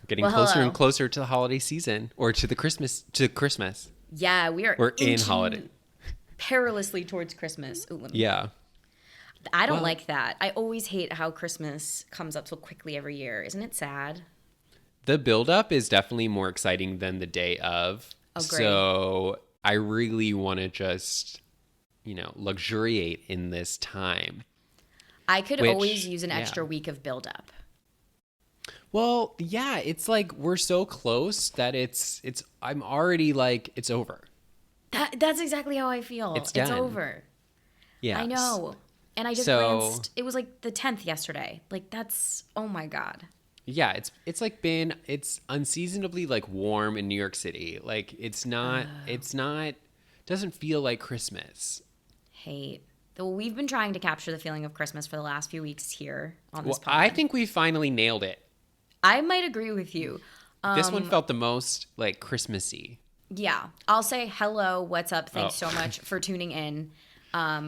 Getting Well, closer and hello. closer to the holiday season, or to the Christmas. Yeah, we are We're in inching holiday. perilously towards Christmas. Ooh, Yeah. I don't Well, like that. I always hate how Christmas comes up so quickly every year. Isn't it sad? the buildup is definitely more exciting than the day of. Agree. So I really want to just, luxuriate in this time. I could always Which, use an yeah. extra week of buildup. Well, yeah, it's like we're so close that I'm already like it's over. That's exactly how I feel. It's It's done. over. I Yeah. know. And I just So, glanced. It was like the 10th yesterday. Like that's oh my god. yeah, it's unseasonably like warm in New York City. Like it's not doesn't feel like Christmas. Hate. Well, we've been trying to capture the feeling of Christmas for the last few weeks here on this Well, I pod. think we finally nailed it. I might agree with you. This one felt the most like Christmassy. Yeah, I'll say hello, what's up? Thanks Oh. so much for tuning in.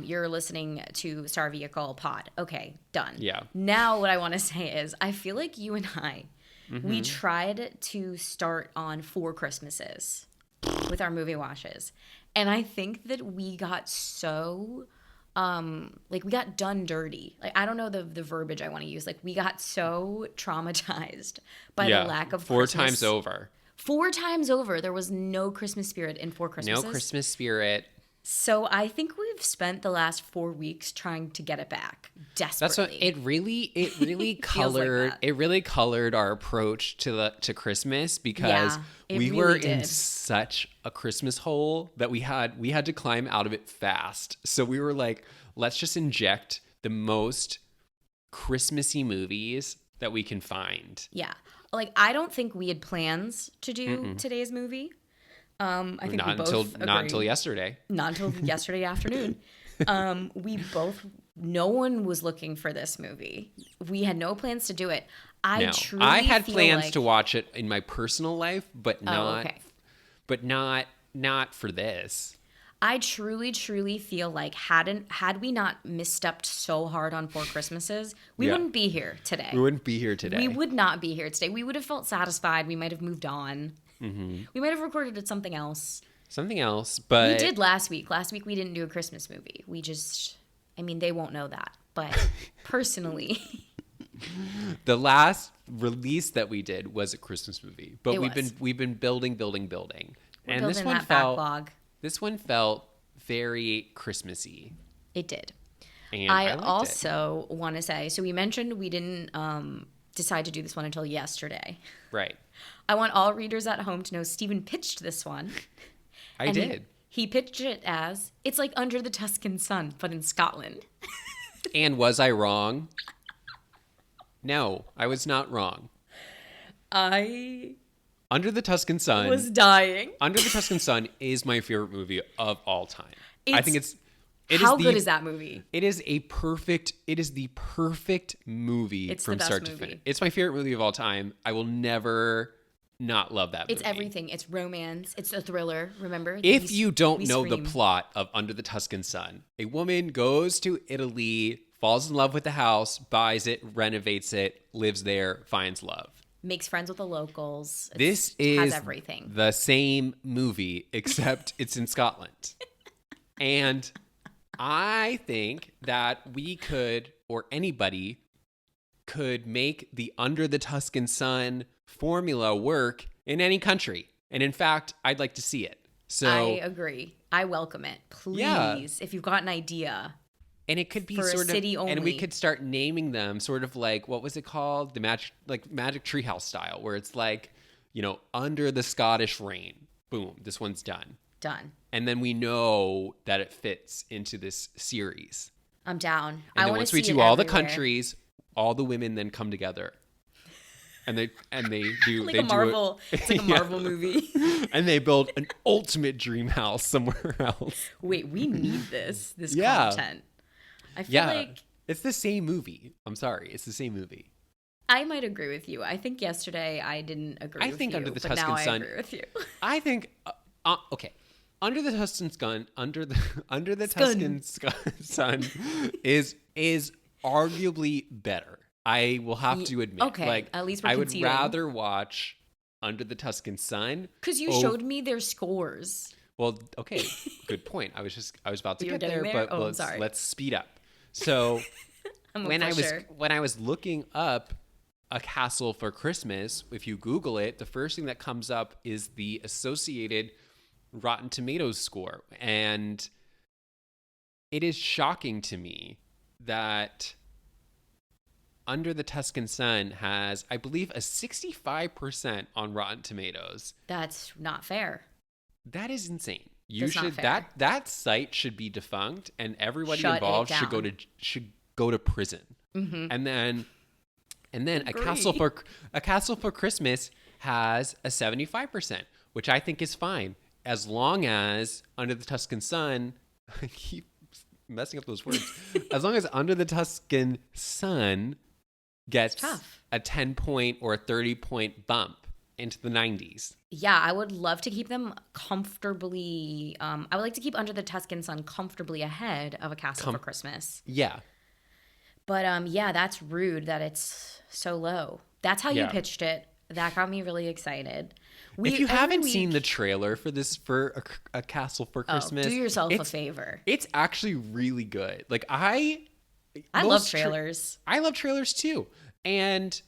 You're listening to Star Vehicle Pod. Okay, done. Yeah. Now, what I want to say is, I feel like you and I, we tried to start on Four Christmases with our movie watches, and I think that we got so, like we got done dirty. Like I don't know the verbiage I want to use. Like we got so traumatized by Yeah. the lack of Four Christmas. times over. Four times over, there was no Christmas spirit in Four No Christmases. Christmas spirit. So I think we've spent the last 4 weeks trying to get it back That's what desperately. it really Feels like colored. that. It really colored our approach to Christmas because Yeah, it we really were in did. such a Christmas hole that we had to climb out of it fast. So we were like, let's just inject the most Christmassy movies that we can find. Yeah. Like I don't think we had plans to do today's movie. I think we both Not until agreed. yesterday. Not until yesterday afternoon. We both no one was looking for this movie. We had no plans to do it. I No, truly I had feel plans like, to watch it in my personal life, but not, okay. but not for this. I truly feel like had we not misstepped so hard on Four Christmases, we Yeah. wouldn't be here today. We wouldn't be here today. We would not be here today. We would have felt satisfied. We might have moved on. We might have recorded it something else. Something else, but We did last week. Last week we didn't do a Christmas movie. We just, I mean, they won't know that. But personally, the last release that we did was a Christmas movie. But It we've was. been building, we're and building that backlog. this one felt very Christmassy, It did. and I liked it. also want to say, so we mentioned we didn't decide to do this one until yesterday. Right. I want all readers at home to know Stephen pitched this one. I And did. He pitched it as it's like Under the Tuscan Sun, but in Scotland. And was I wrong? No, I was not wrong. I Under the Tuscan Sun. was dying. Under the Tuscan Sun is my favorite movie of all time. I think How good is that movie? It is the perfect movie It's the from best start to movie. finish. It's my favorite movie of all time. I will never not love that movie. It's everything. It's romance. It's a thriller. Remember? If you don't we know the scream. plot of Under the Tuscan Sun, a woman goes to Italy, falls in love with the house, buys it, renovates it, lives there, finds love. Makes friends with the locals. This It is has everything. the same movie, except it's in Scotland. And I think that we could, or anybody could, make the Under the Tuscan Sun formula work in any country. And in fact, I'd like to see it. So, I agree. I welcome it. Please, Yeah. if you've got an idea. and it could be for a sort of, city and we only. could start naming them sort of like, what was it called? The Magic Treehouse style, where it's like, Under the Scottish Rain. Boom, this one's done. Done. And then we know that it fits into this series. I'm down. And I then want once to we see do it all the everywhere. countries, all the women then come together. And they do Like they a do Marvel. It's like a Yeah. Marvel movie. And they build an ultimate dream house somewhere else. Wait, we need this Yeah. content. I feel Yeah. like It's the same movie. I'm sorry. It's the same movie. I might agree with you. I think yesterday I didn't agree I with think you, Under the but Tuscan now Sun- I agree with you. I think okay. Under the Tuscan Sun, under the Scun. Tuscan Sun is arguably better. I will have to admit. Okay, Like, at least we're I would conceding. rather watch Under the Tuscan Sun. Because you showed me their scores. Well, okay, good point. I was about to You were get getting there, there? but Oh, I'm sorry. let's speed up. So I'm a when pusher. I was looking up A Castle for Christmas, if you Google it, the first thing that comes up is the associated Rotten Tomatoes score, and it is shocking to me that Under the Tuscan Sun has, I believe, a 65% on Rotten Tomatoes. That's not fair. That is insane. That's not fair. That site should be defunct, and everybody Shut it involved should down. go to prison. Mm-hmm. And then Agree. A Castle for Christmas has a 75%, which I think is fine, as long as Under the Tuscan Sun, I keep messing up those words, as long as Under the Tuscan Sun gets a 10-point or a 30-point bump into the 90s. Yeah, I would love to keep them comfortably. I would like to keep Under the Tuscan Sun comfortably ahead of A Castle for Christmas. Yeah. But yeah, that's rude that it's so low. That's how you pitched it. That got me really excited. If you haven't seen the trailer for a Castle for Christmas, do yourself a favor. It's actually really good. Like I love trailers. I love trailers too. And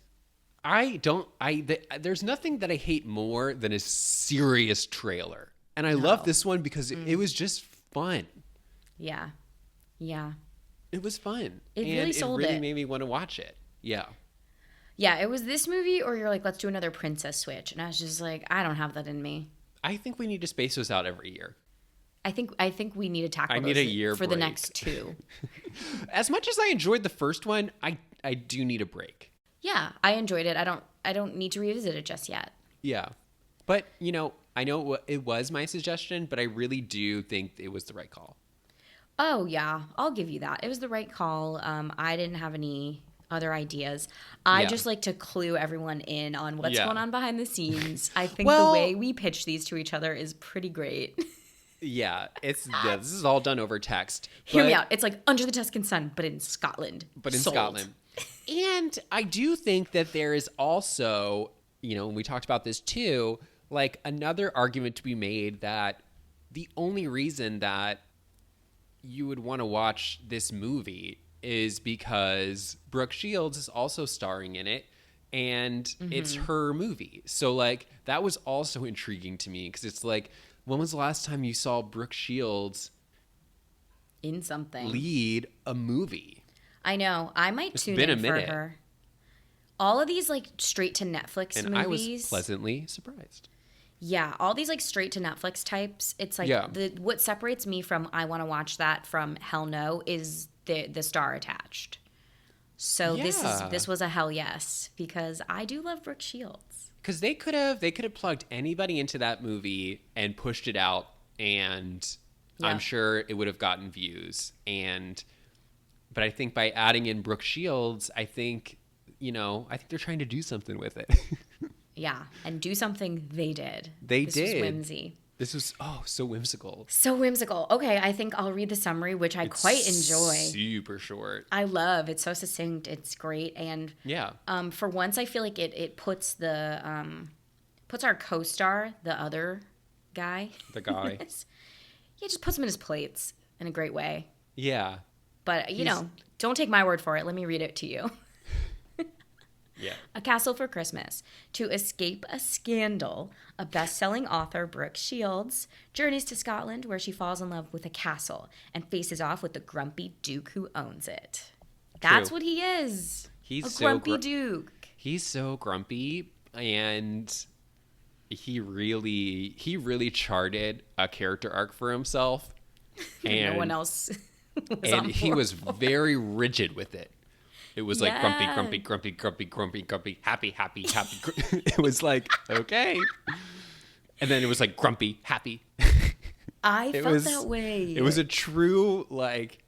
there's nothing that I hate more than a serious trailer. And I love this one because it was just fun. Yeah. Yeah. It was fun. It really sold it. It really made me want to watch it. Yeah. Yeah, it was this movie, or you're like, let's do another Princess Switch. And I was just like, I don't have that in me. I think we need to space those out every year. I think we need to tackle I need those a year for break. the next two. As much as I enjoyed the first one, I do need a break. Yeah, I enjoyed it. I don't need to revisit it just yet. Yeah. But, I know it was my suggestion, but I really do think it was the right call. Oh, yeah. I'll give you that. It was the right call. I didn't have any other ideas. I just like to clue everyone in on what's going on behind the scenes. I think the way we pitch these to each other is pretty great. Yeah, this is all done over text. Hear me out. It's like Under the Tuscan Sun, but in Scotland. Scotland. And I do think that there is also, and we talked about this too, like another argument to be made that the only reason that you would want to watch this movie is because Brooke Shields is also starring in it, and it's her movie. So like that was also intriguing to me, because it's like, when was the last time you saw Brooke Shields in something lead a movie? I know. I might tune in for her. All of these like straight to Netflix movies. And I was pleasantly surprised. Yeah, all these like straight to Netflix types. It's like what separates me from I want to watch that from hell no is the star attached. So this was a hell yes, because I do love Brooke Shields. Because they could have plugged anybody into that movie and pushed it out, and I'm sure it would have gotten views. But I think by adding in Brooke Shields, I think they're trying to do something with it. Yeah, and do something they did. This was whimsy. This was so whimsical. So whimsical. Okay, I think I'll read the summary, which I quite enjoy. Super short. I love. It's so succinct. It's great, and for once, I feel like it puts puts our co-star, the other guy, just puts him in his plates in a great way. Yeah, but don't take my word for it. Let me read it to you. Yeah. A Castle for Christmas. To escape a scandal, a best-selling author, Brooke Shields, journeys to Scotland, where she falls in love with a castle and faces off with the grumpy duke who owns it. That's what he is. He's a grumpy duke. He's so grumpy, and he really charted a character arc for himself. And no one else was and he was very rigid with it. It was like grumpy, grumpy, grumpy, grumpy, grumpy, grumpy, happy, happy, happy. It was like, okay. And then it was like grumpy, happy. I felt that way. It was a true, like,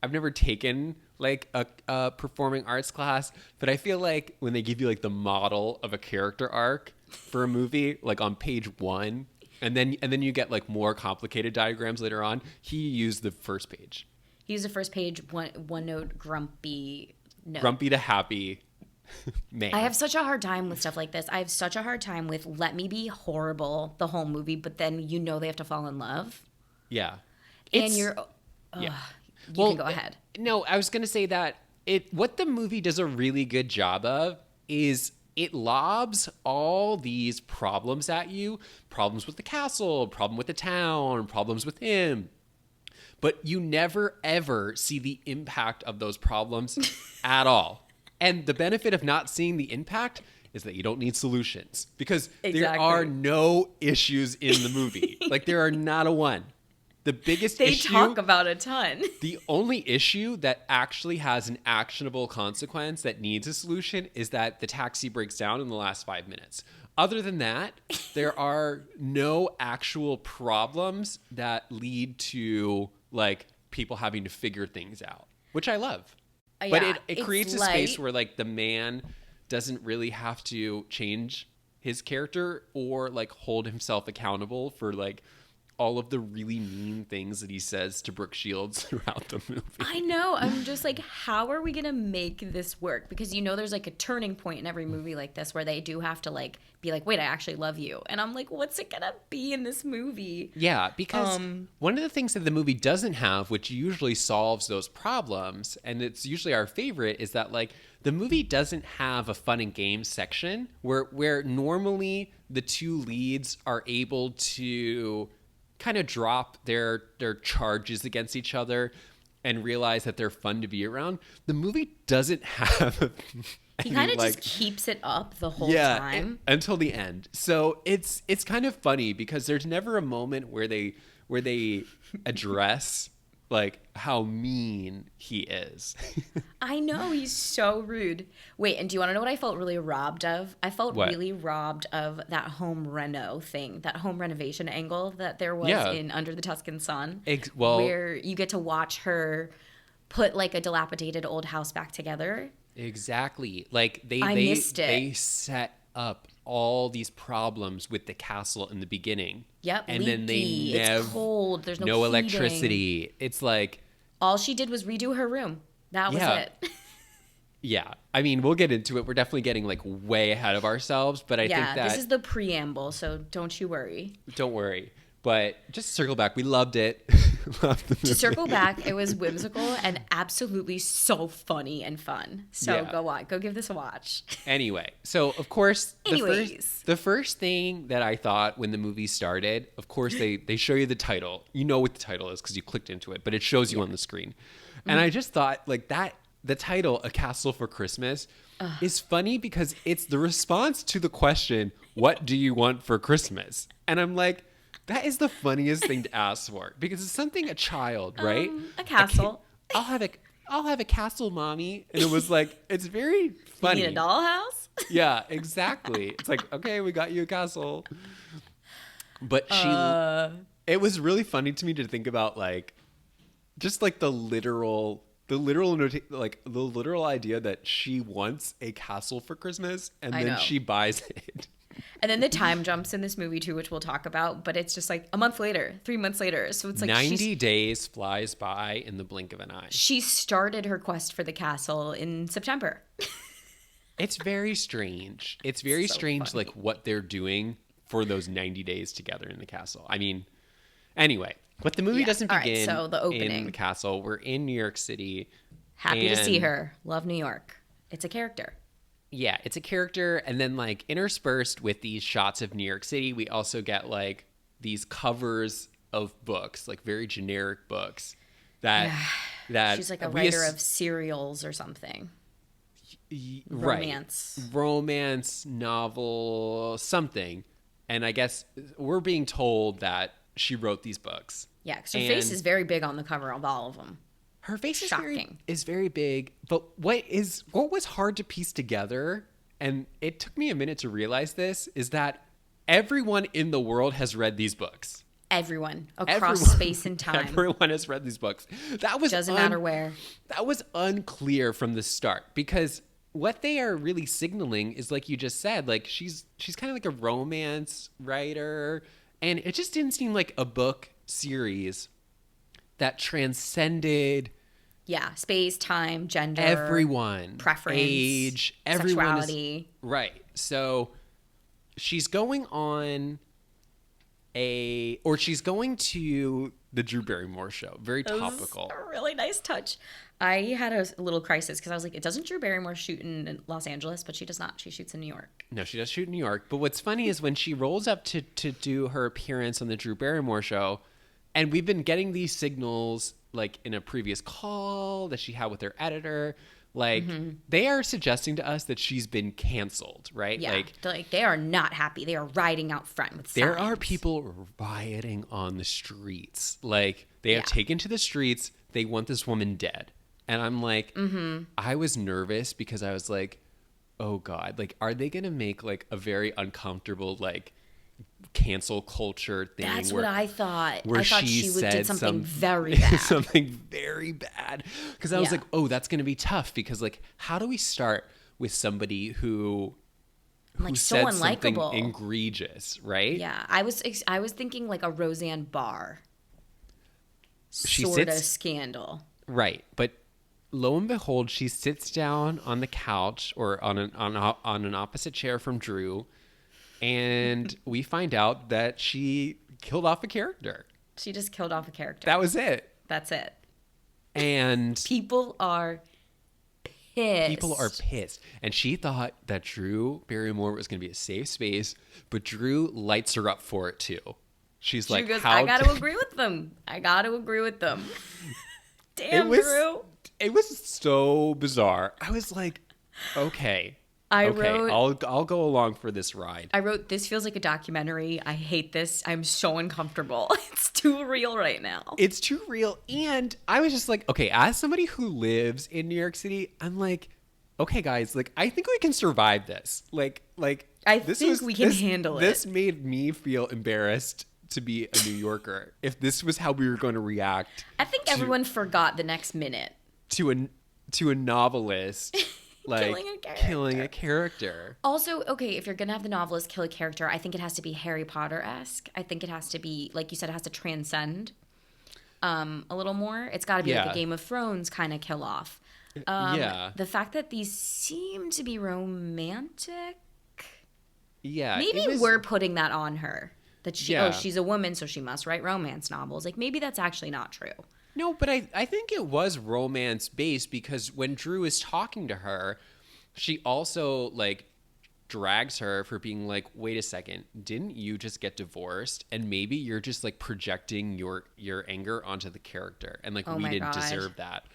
I've never taken like a performing arts class, but I feel like when they give you like the model of a character arc for a movie, like on page 1, and then you get like more complicated diagrams later on, he used the first page. He used the first page, one note, grumpy. No. Grumpy to happy. Man. I have such a hard time with stuff like this. I have such a hard time with let me be horrible the whole movie, but then they have to fall in love. Yeah. And you can go ahead. No, I was going to say that what the movie does a really good job of is it lobs all these problems at you. Problems with the castle, problem with the town, problems with him. But you never, ever see the impact of those problems at all. And the benefit of not seeing the impact is that you don't need solutions. Because there are no issues in the movie. Like, there are not a one. The biggest issue... They talk about a ton. The only issue that actually has an actionable consequence that needs a solution is that the taxi breaks down in the last 5 minutes. Other than that, there are no actual problems that lead to, like, people having to figure things out, which I love. But it creates a space where, like, the man doesn't really have to change his character or, like, hold himself accountable for, like, all of the really mean things that he says to Brooke Shields throughout the movie. I know. I'm just like, how are we going to make this work? Because, there's like a turning point in every movie like this where they do have to like be like, wait, I actually love you. And I'm like, what's it going to be in this movie? Yeah, because one of the things that the movie doesn't have, which usually solves those problems, and it's usually our favorite, is that like the movie doesn't have a fun and games section where normally the two leads are able to kind of drop their charges against each other and realize that they're fun to be around. The movie doesn't have he kind of just keeps it up the whole time until the end. So it's kind of funny because there's never a moment where they address like how mean he is. I know, he's so rude. Wait, and do you want to know what I felt really robbed of? I felt What? really robbed of that home reno thing, that home renovation angle that there was in Under the Tuscan Sun, where you get to watch her put like a dilapidated old house back together. Exactly. Like they missed it. They set up all these problems with the castle in the beginning. Yep, and leaky, then they it's cold, there's no heating. electricity. It's like all she did was redo her room. That was it. Yeah. I mean, we'll get into it. We're definitely getting like way ahead of ourselves, but I think that this is the preamble, so don't you worry. Don't worry. But just to circle back, we loved it. Loved the movie. To circle back, it was whimsical and absolutely so funny and fun. So go give this a watch. Anyway, so of course, the first thing that I thought when the movie started, of course, they show you the title. You know what the title is because you clicked into it, but it shows you on the screen. And I just thought like that, the title, A Castle for Christmas, is funny because it's the response to the question, what do you want for Christmas? And I'm like, that is the funniest thing to ask for because it's something a child, right? A castle. I'll have a castle, mommy. And it was like, it's very funny. You need a dollhouse? Yeah, exactly. It's like, okay, we got you a castle. But it was really funny to me to think about like, just like the literal idea that she wants a castle for Christmas and then she buys it. And then the time jumps in this movie too, which we'll talk about, but it's just like a month later, 3 months later. So it's like 90 days flies by in the blink of an eye. She started her quest for the castle in September. It's very strange. It's very strange, funny. like what they're doing for those 90 days together in the castle. I mean, anyway, but the movie doesn't begin so the opening. In the castle. We're in New York City. Happy to see her. Love New York. It's a character. Yeah, it's a character, and then like interspersed with these shots of New York City, we also get like these covers of books, like very generic books that she's like a writer of serials or something. Romance novel, something. And I guess we're being told that she wrote these books. Yeah, because her face is very big on the cover of all of them. Her face is very big, but what was hard to piece together, and it took me a minute to realize this, is that everyone in the world has read these books. Everyone across space and time. Everyone has read these books. Doesn't matter where. That was unclear from the start because what they are really signaling is, like you just said, like she's kind of like a romance writer, and it just didn't seem like a book series that transcended Yeah, space, time, gender, everyone, preference, age, everyone sexuality. Right. So she's going on she's going to the Drew Barrymore show. Very topical. A really nice touch. I had a little crisis because I was like, doesn't Drew Barrymore shoot in Los Angeles? But she does not. She shoots in New York. No, she does shoot in New York. But what's funny is when she rolls up to do her appearance on the Drew Barrymore show, and we've been getting these signals like in a previous call that she had with her editor, like they are suggesting to us that she's been canceled, right? Yeah, like they are not happy. They are riding out front with signs. There are people rioting on the streets. Like they have taken to the streets. They want this woman dead. And I'm like, I was nervous because I was like, oh God, like, are they going to make like a very uncomfortable, like, cancel culture thing? That's what I thought. Where I thought she did something very bad. Something very bad. Because I was like, oh, that's going to be tough. Because, like, how do we start with somebody who like so said something unlikable, egregious, right? Yeah, I was thinking like a Roseanne Barr sort of scandal, right? But lo and behold, she sits down on the couch or on an opposite chair from Drew, and we find out that she killed off a character. She just killed off a character. That was it. That's it. And people are pissed. People are pissed. And she thought that Drew Barrymore was going to be a safe space, but Drew lights her up for it too. She's like, goes, I got to agree with them. Damn, Drew. It was so bizarre. I was like, okay. I'll go along for this ride. I wrote, this feels like a documentary. I hate this. I'm so uncomfortable. It's too real right now. It's too real. And I was just like, okay, as somebody who lives in New York City, I'm like, okay, guys, like, I think we can survive this. I think we can handle it. This made me feel embarrassed to be a New Yorker. If this was how we were going to react. I think everyone forgot the next minute. To a novelist. Like, killing a character. Also, okay, if you're going to have the novelist kill a character, I think it has to be Harry Potter-esque. I think it has to be, like you said, it has to transcend a little more. It's got to be like a Game of Thrones kind of kill off. The fact that these seem to be romantic. Yeah. Maybe we're putting that on her. That she's a woman, so she must write romance novels. Like, maybe that's actually not true. No, but I think it was romance-based because when Drew is talking to her, she also, like, drags her for being like, wait a second, didn't you just get divorced? And maybe you're just, like, projecting your anger onto the character. And, like, we didn't deserve that.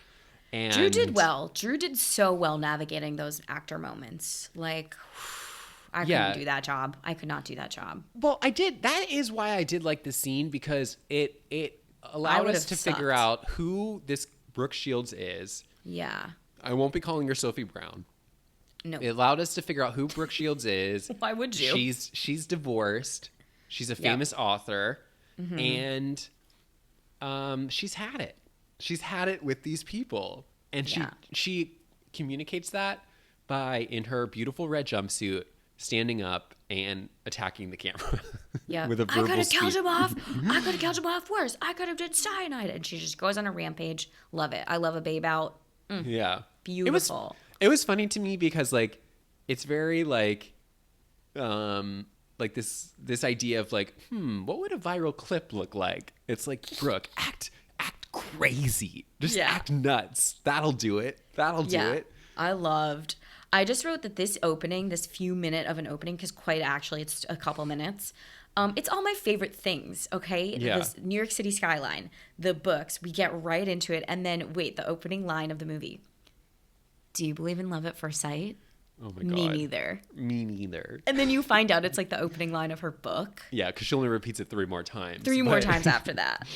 And Drew did well. Drew did so well navigating those actor moments. Like, I couldn't do that job. I could not do that job. Well, I did. That is why I did like the scene because it allowed us to figure out who this Brooke Shields is. Yeah. I won't be calling her Sophie Brown. No. It allowed us to figure out who Brooke Shields is. Why would you? She's divorced. She's a famous author. Mm-hmm. And she's had it. She's had it with these people. And she communicates that by, in her beautiful red jumpsuit, standing up and attacking the camera. Yeah. With a verbal I could have speech. killed him off. I could have killed him off worse. I could have did cyanide. And she just goes on a rampage. Love it. I love a babe out. Yeah. Beautiful. It was funny to me because, like, it's very, like this idea of, like, what would a viral clip look like? It's like, Brooke, act crazy. Just act nuts. That'll do it. Do it. I just wrote that this opening, this few minute of an opening, because quite actually it's a couple minutes. It's all my favorite things, okay? Yeah. This New York City skyline, the books, we get right into it. And then, the opening line of the movie. Do you believe in love at first sight? Oh my God. Me neither. And then you find out it's like the opening line of her book. Yeah, because she only repeats it 3 more times. More times after that.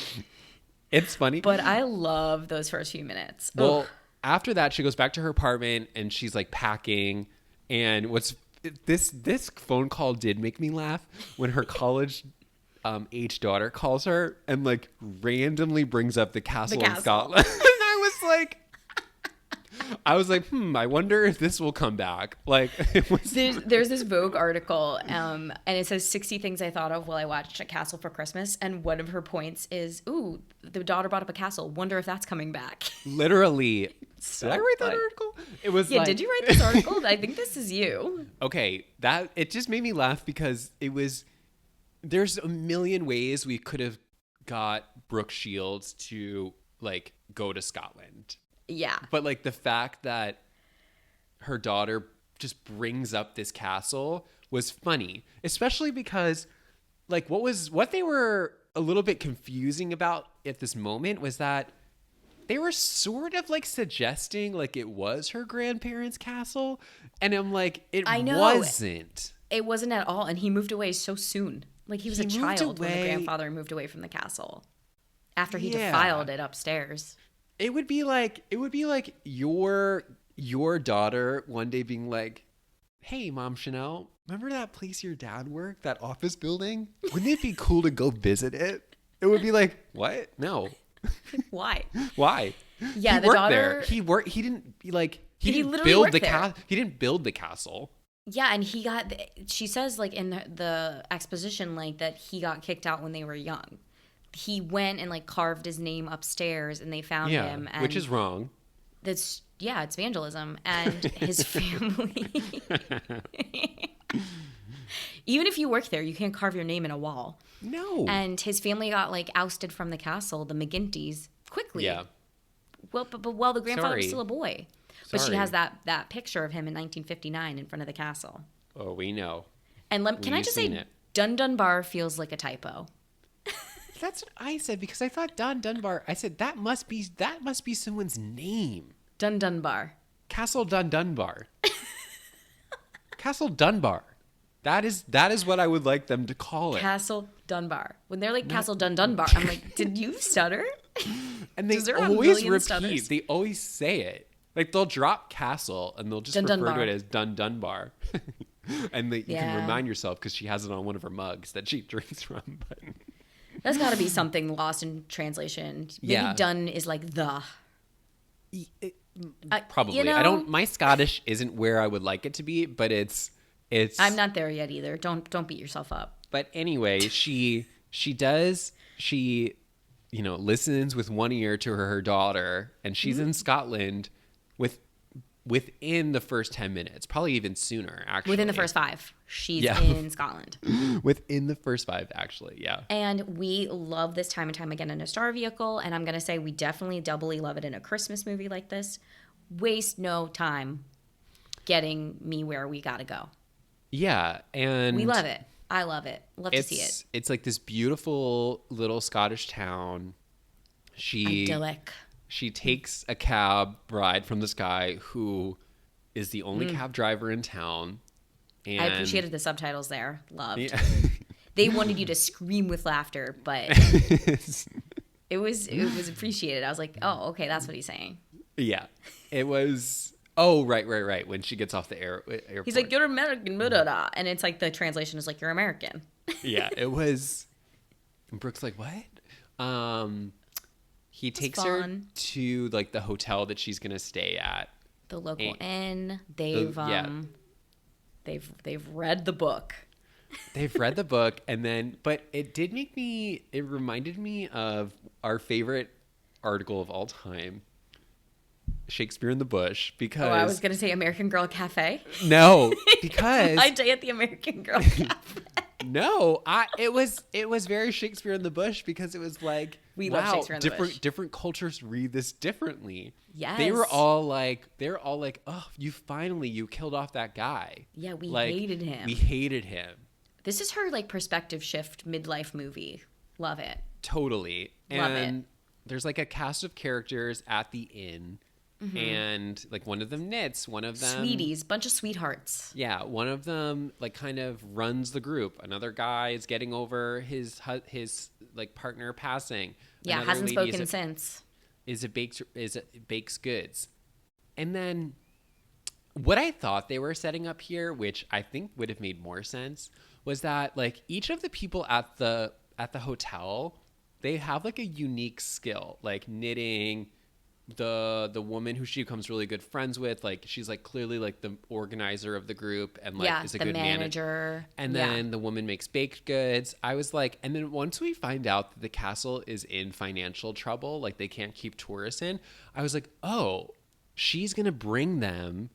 It's funny. But I love those first few minutes. Well, Ugh. After that, she goes back to her apartment and she's like packing. And this phone call did make me laugh when her college age daughter calls her and like randomly brings up the castle in Scotland. And I was like, I was like, I wonder if this will come back. Like, it was... there's this Vogue article, and it says 60 things I thought of while I watched A Castle for Christmas. And one of her points is, ooh, the daughter brought up a castle. Wonder if that's coming back. Literally. So did I write that fun. article? It was Yeah, like... did you write this article? I think this is you. Okay, it just made me laugh because there's a million ways we could have got Brooke Shields to like go to Scotland. Yeah. But like the fact that her daughter just brings up this castle was funny, especially because like what they were a little bit confusing about at this moment was that they were sort of like suggesting like it was her grandparents' castle. And I'm like, I know. wasn't. It wasn't at all. And he moved away so soon. Like he was a child when the grandfather moved away from the castle after he defiled it upstairs. It would be like your daughter one day being like, "Hey, Mom Chanel, remember that place your dad worked, that office building? Wouldn't it be cool to go visit it?" It would be like, "What? No." Why? Why? Yeah, the daughter there. He worked. He didn't like. He didn't build the castle. He didn't build the castle. Yeah, and he got. She says like in the exposition like that he got kicked out when they were young. He went and like carved his name upstairs, and they found him. And which is wrong. It's vandalism, and his family. Even if you work there, you can't carve your name in a wall. No. And his family got like ousted from the castle, the McGinty's, quickly. Yeah. Well, but while the grandfather was still a boy. But she has that picture of him in 1959 in front of the castle. Oh, we know. And can I just say, Dun Dunbar feels like a typo. That's what I said because I thought Dun Dunbar. I said that must be someone's name. Dun Dunbar. Castle Dun Dunbar. Castle Dunbar. That is what I would like them to call it. Castle Dunbar. When they're like Castle Dun Dunbar, I'm like, did you stutter? And they always repeat. Stutters? They always say it. Like they'll drop castle and they'll just refer to it as Dun Dunbar. And you can remind yourself because she has it on one of her mugs that she drinks from. But that's got to be something lost in translation. Maybe Dun is like the. Probably. I don't. My Scottish isn't where I would like it to be, but it's. I'm not there yet either. Don't beat yourself up. But anyway, she listens with one ear to her daughter, and she's in Scotland within the first 10 minutes, probably even sooner, actually. Within the first 5. She's in Scotland. Within the first 5, actually, yeah. And we love this time and time again in a star vehicle, and I'm going to say we definitely doubly love it in a Christmas movie like this. Waste no time getting me where we got to go. Yeah, and... we love it. I love it. Love to see it. It's like this beautiful little Scottish town. Idyllic. She takes a cab ride from this guy who is the only cab driver in town. And I appreciated the subtitles there. Loved. Yeah. They wanted you to scream with laughter, but it was appreciated. I was like, oh, okay, that's what he's saying. Yeah. It was... oh, right. When she gets off the airport. He's like, you're American, blah, blah, blah. And it's like the translation is like, you're American. Yeah, it was... and Brooke's like, what? He takes her to like the hotel that she's gonna stay at. The local inn. They've read the book. They've read the book, but it reminded me of our favorite article of all time, Shakespeare in the Bush, because... oh, I was gonna say American Girl Cafe. No, because... my day at the American Girl Cafe. No, it was very Shakespeare in the Bush because it was like, love Shakespeare in the Bush. Different cultures read this differently. Yes. They were all like, oh, you killed off that guy. Yeah, we hated him. We hated him. This is her like perspective shift midlife movie. Love it. Totally. Love it. There's like a cast of characters at the inn. Mm-hmm. And like one of them knits, one of them sweeties, bunch of sweethearts. Yeah, one of them like kind of runs the group. Another guy is getting over his like partner passing. Yeah, Another hasn't spoken since. Bakes goods. And then what I thought they were setting up here, which I think would have made more sense, was that like each of the people at the hotel, they have like a unique skill, like knitting, the woman who she becomes really good friends with, like she's like clearly like the organizer of the group and like is a good manager. And then the woman makes baked goods. I was like, and then once we find out that the castle is in financial trouble, like they can't keep tourists in, I was like, oh, she's gonna bring them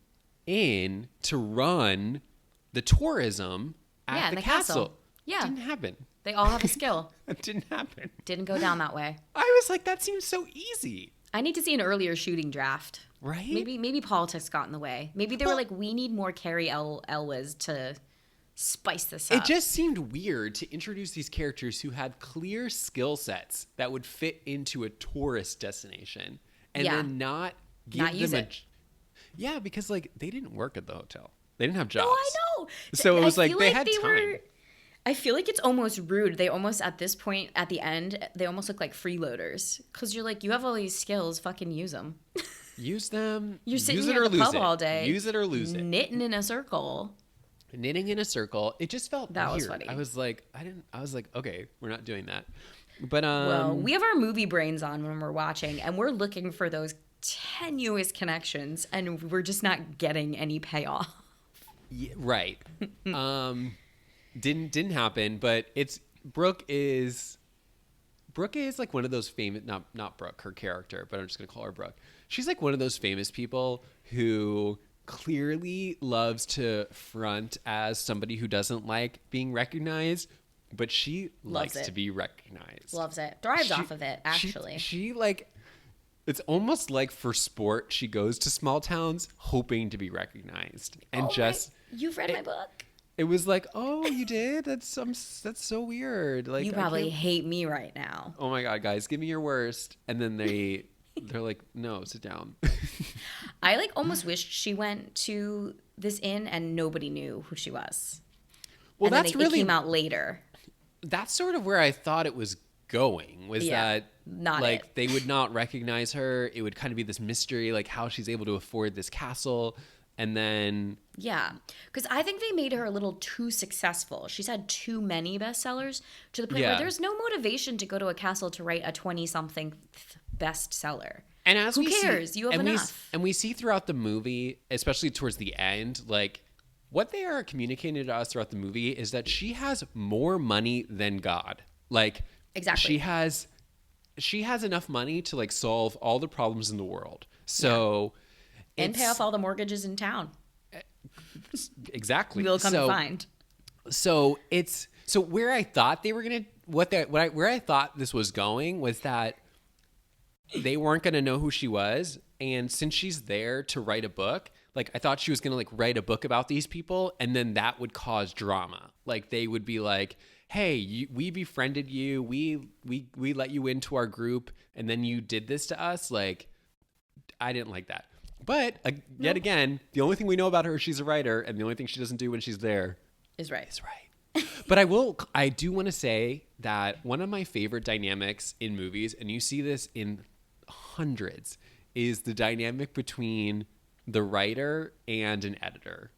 in to run the tourism at the castle. Yeah, didn't happen. They all have a skill. It didn't happen. Didn't go down that way. I was like, that seems so easy. I need to see an earlier shooting draft. Right? Maybe politics got in the way. Maybe they were like, we need more Carrie Elwes to spice this up. It just seemed weird to introduce these characters who had clear skill sets that would fit into a tourist destination and then not give them Yeah, because like they didn't work at the hotel. They didn't have jobs. Oh, I know. So it was like they had time. I feel like it's almost rude. They almost, at this point, at the end, they almost look like freeloaders. Because you're like, you have all these skills, fucking use them. Use them. You're sitting here at the pub all day. Use it or lose it. Knitting in a circle. It just felt that weird. Was funny. I was like, okay, we're not doing that. But well, we have our movie brains on when we're watching, and we're looking for those tenuous connections, and we're just not getting any payoff. Yeah, right. Didn't happen, but Brooke is like one of those famous, not Brooke, her character, but I'm just going to call her Brooke. She's like one of those famous people who clearly loves to front as somebody who doesn't like being recognized, but she likes to be recognized. Loves it. Thrives off of it, actually. She like, it's almost like for sport, she goes to small towns hoping to be recognized. And you've read my book. It was like, oh, you did? That's so weird. Like, you probably hate me right now. Oh my God, guys, give me your worst. And then they're like, no, sit down. I like almost wished she went to this inn and nobody knew who she was. Well, and it came out later. That's sort of where I thought it was going, was that not like it. They would not recognize her. It would kind of be this mystery, like how she's able to afford this castle. And then... Yeah, because I think they made her a little too successful. She's had too many bestsellers to the point where there's no motivation to go to a castle to write a 20-something bestseller. And as who cares? You have enough. And we see throughout the movie, especially towards the end, like what they are communicating to us throughout the movie is that she has more money than God. Like, exactly. She has enough money to like solve all the problems in the world. So... Yeah. And pay off all the mortgages in town. Exactly. We'll come and find. So where I thought they were gonna where I thought this was going was that they weren't gonna know who she was, and since she's there to write a book, like I thought she was gonna like write a book about these people, and then that would cause drama. Like they would be like, hey, we befriended you, we let you into our group, and then you did this to us. Like I didn't like that. But yet again, the only thing we know about her is she's a writer, and the only thing she doesn't do when she's there is right. But I do want to say that one of my favorite dynamics in movies, and you see this in hundreds, is the dynamic between the writer and an editor.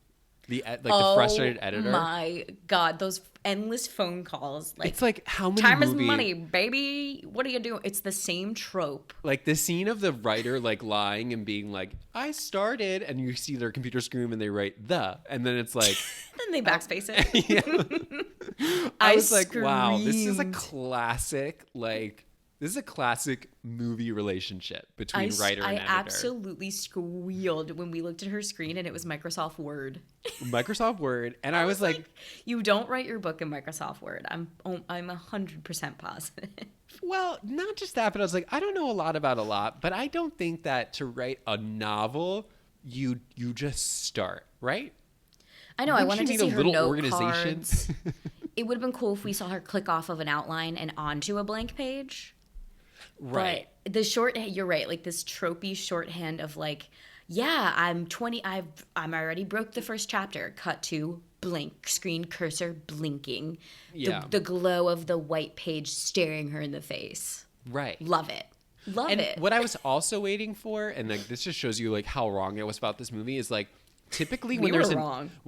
The frustrated editor. Oh my God, those endless phone calls. Like, it's like how many time is money, baby. What are you doing? It's the same trope. Like the scene of the writer like lying and being like, I started, and you see their computer screen and they write and then it's like then they backspace it. Yeah. I was like, wow, this is a classic movie relationship between writer and editor. I absolutely squealed when we looked at her screen and it was Microsoft Word. Microsoft Word. And I was like, you don't write your book in Microsoft Word. I'm 100% positive. Well, not just that, but I was like, I don't know a lot about a lot, but I don't think that to write a novel, you just start, right? I know. I wanted to see her note organization. Cards. It would have been cool if we saw her click off of an outline and onto a blank page. Right. But you're right. Like this tropey shorthand of like, yeah, I'm 20. I'm already broke the first chapter. Cut to blink, screen cursor blinking. Yeah. The glow of the white page staring her in the face. Right. Love it. Love it. What I was also waiting for, and like this just shows you like how wrong I was about this movie, is like typically when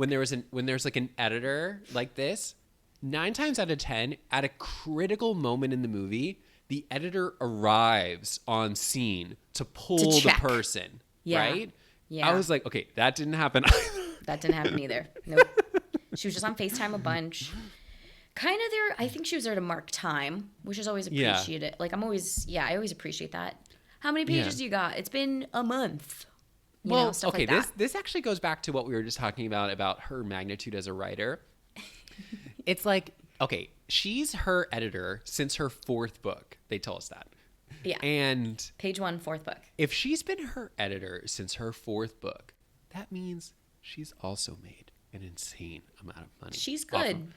there's like an editor like this, 9 times out of 10, at a critical moment in the movie, the editor arrives on scene to pull the check. person, Yeah. right? Yeah. I was like, okay, that didn't happen. That didn't happen either. Nope. She was just on FaceTime a bunch. Kind of there. I think she was there to mark time, which is always appreciated. Like I always appreciate that. How many pages do you got? It's been a month. You know, stuff okay, like that. this actually goes back to what we were just talking about her magnitude as a writer. It's like, okay, she's her editor since her 4th book. They tell us that. Yeah. And page 1, 4th book. if she's been her editor since her 4th book, that means she's also made an insane amount of money. She's good.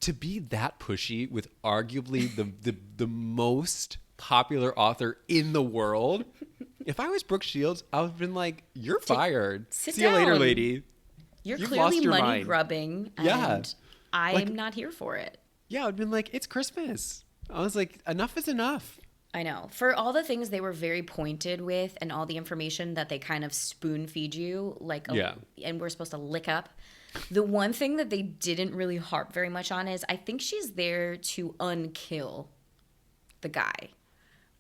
To be that pushy with arguably the most popular author in the world. If I was Brooke Shields, I would have been like, "You're fired. Sit See you later, down. lady. You're You've clearly lost your money mind." grubbing, and Yeah. I'm not here for it. Yeah, I'd been like, "It's Christmas." I was like, "Enough is enough." I know. For all the things they were very pointed with and all the information that they kind of spoon feed you, like, and we're supposed to lick up. The one thing that they didn't really harp very much on is I think she's there to unkill the guy.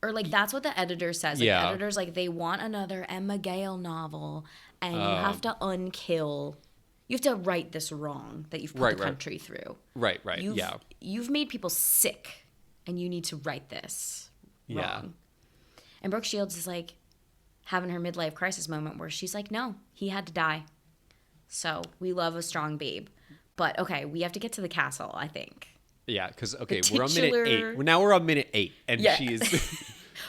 Or, like, that's what the editor says. Like, the editor's like, they want another Emma Gale novel, and you have to unkill. You have to right this wrong that you've put the country through. Right, You've made people sick, and you need to right this wrong. And Brooke Shields is, like, having her midlife crisis moment where she's like, no, he had to die. So we love a strong babe. But, okay, we have to get to the castle, I think. Yeah, because, okay, we're on minute 8. Now we're on minute 8, and she's...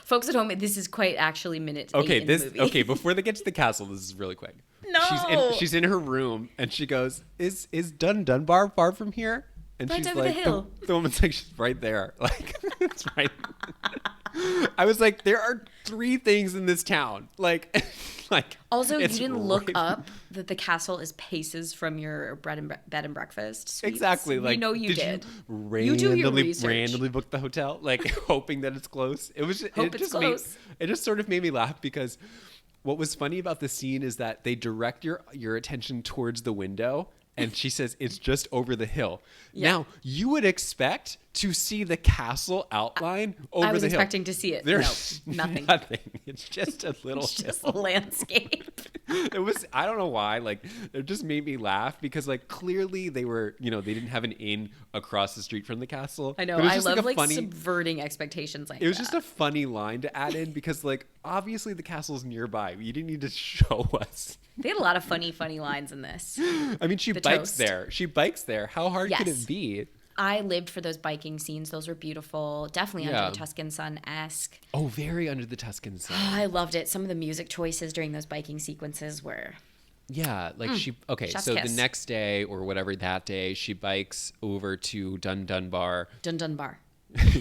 Folks at home, this is quite actually minute 8 in the movie. Okay, before they get to the castle, this is really quick. No! She's in her room, and she goes, is Dun Dunbar far from here? And right she's over like, the hill. The woman's like, she's right there. Like, it's right. I was like, there are 3 things in this town. Like also, you didn't look up that the castle is paces from your bed and breakfast suites. Exactly. Like, you know you did. You do your research. Randomly book the hotel, like hoping that it's close. It just sort of made me laugh because what was funny about the scene is that they direct your attention towards the window. And she says, it's just over the hill. Yeah. Now, you would expect to see the castle outline over the hill. I was expecting to see it. There's nothing. It's just a little It's just a landscape. I don't know why, like, it just made me laugh because, like, clearly they were, they didn't have an inn across the street from the castle. I know. I love, like, subverting expectations like that. It was just a funny line to add in because, like, obviously the castle's nearby. You didn't need to show us. They had a lot of funny lines in this. I mean, she bikes there. How hard could it be? I lived for those biking scenes. Those were beautiful. Definitely under the Tuscan Sun-esque. Oh, very under the Tuscan Sun. Oh, I loved it. Some of the music choices during those biking sequences were... Yeah, like so kiss. The next day or whatever that day, she bikes over to Dun Dunbar.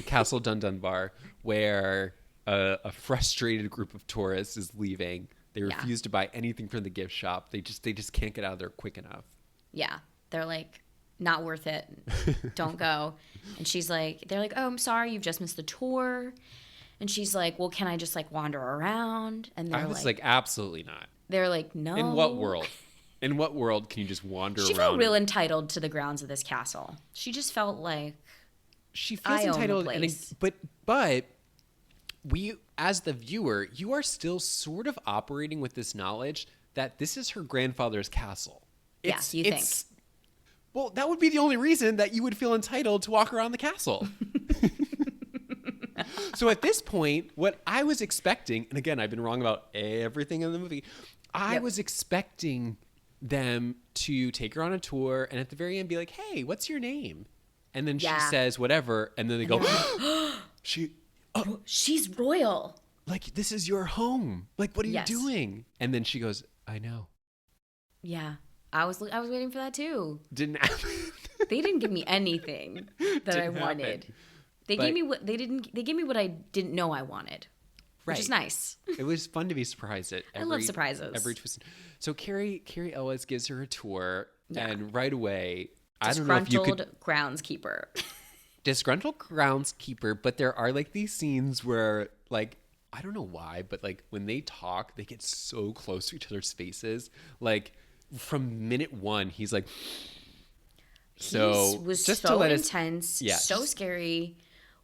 Castle Dun Dunbar, where a frustrated group of tourists is leaving. They refuse to buy anything from the gift shop. They just can't get out of there quick enough. Yeah. They're like, not worth it. Don't go. And they're like, oh, I'm sorry. You've just missed the tour. And she's like, well, can I just like wander around? And I was like, absolutely not. They're like, no. In what world? In what world can you just wander around? She felt real entitled to the grounds of this castle. She just felt like she feels entitled. But we, as the viewer, you are still sort of operating with this knowledge that this is her grandfather's castle. You think. Well, that would be the only reason that you would feel entitled to walk around the castle. So at this point, what I was expecting, and again, I've been wrong about everything in the movie, I was expecting them to take her on a tour and at the very end be like, hey, what's your name? And then she says whatever, and then they go, she's royal. Like, this is your home. Like, what are you doing? And then she goes, I know. Yeah. I was waiting for that too. Didn't happen. They didn't give me anything that I wanted. They gave me what I didn't know I wanted. Which is nice. It was fun to be surprised at I love surprises. Every twist. So Carrie Ellis gives her a tour, and right away, disgruntled groundskeeper. Disgruntled groundskeeper, but there are like these scenes where, like, I don't know why, but like when they talk, they get so close to each other's faces. Like from minute 1, he's like, he was just so intense, so scary.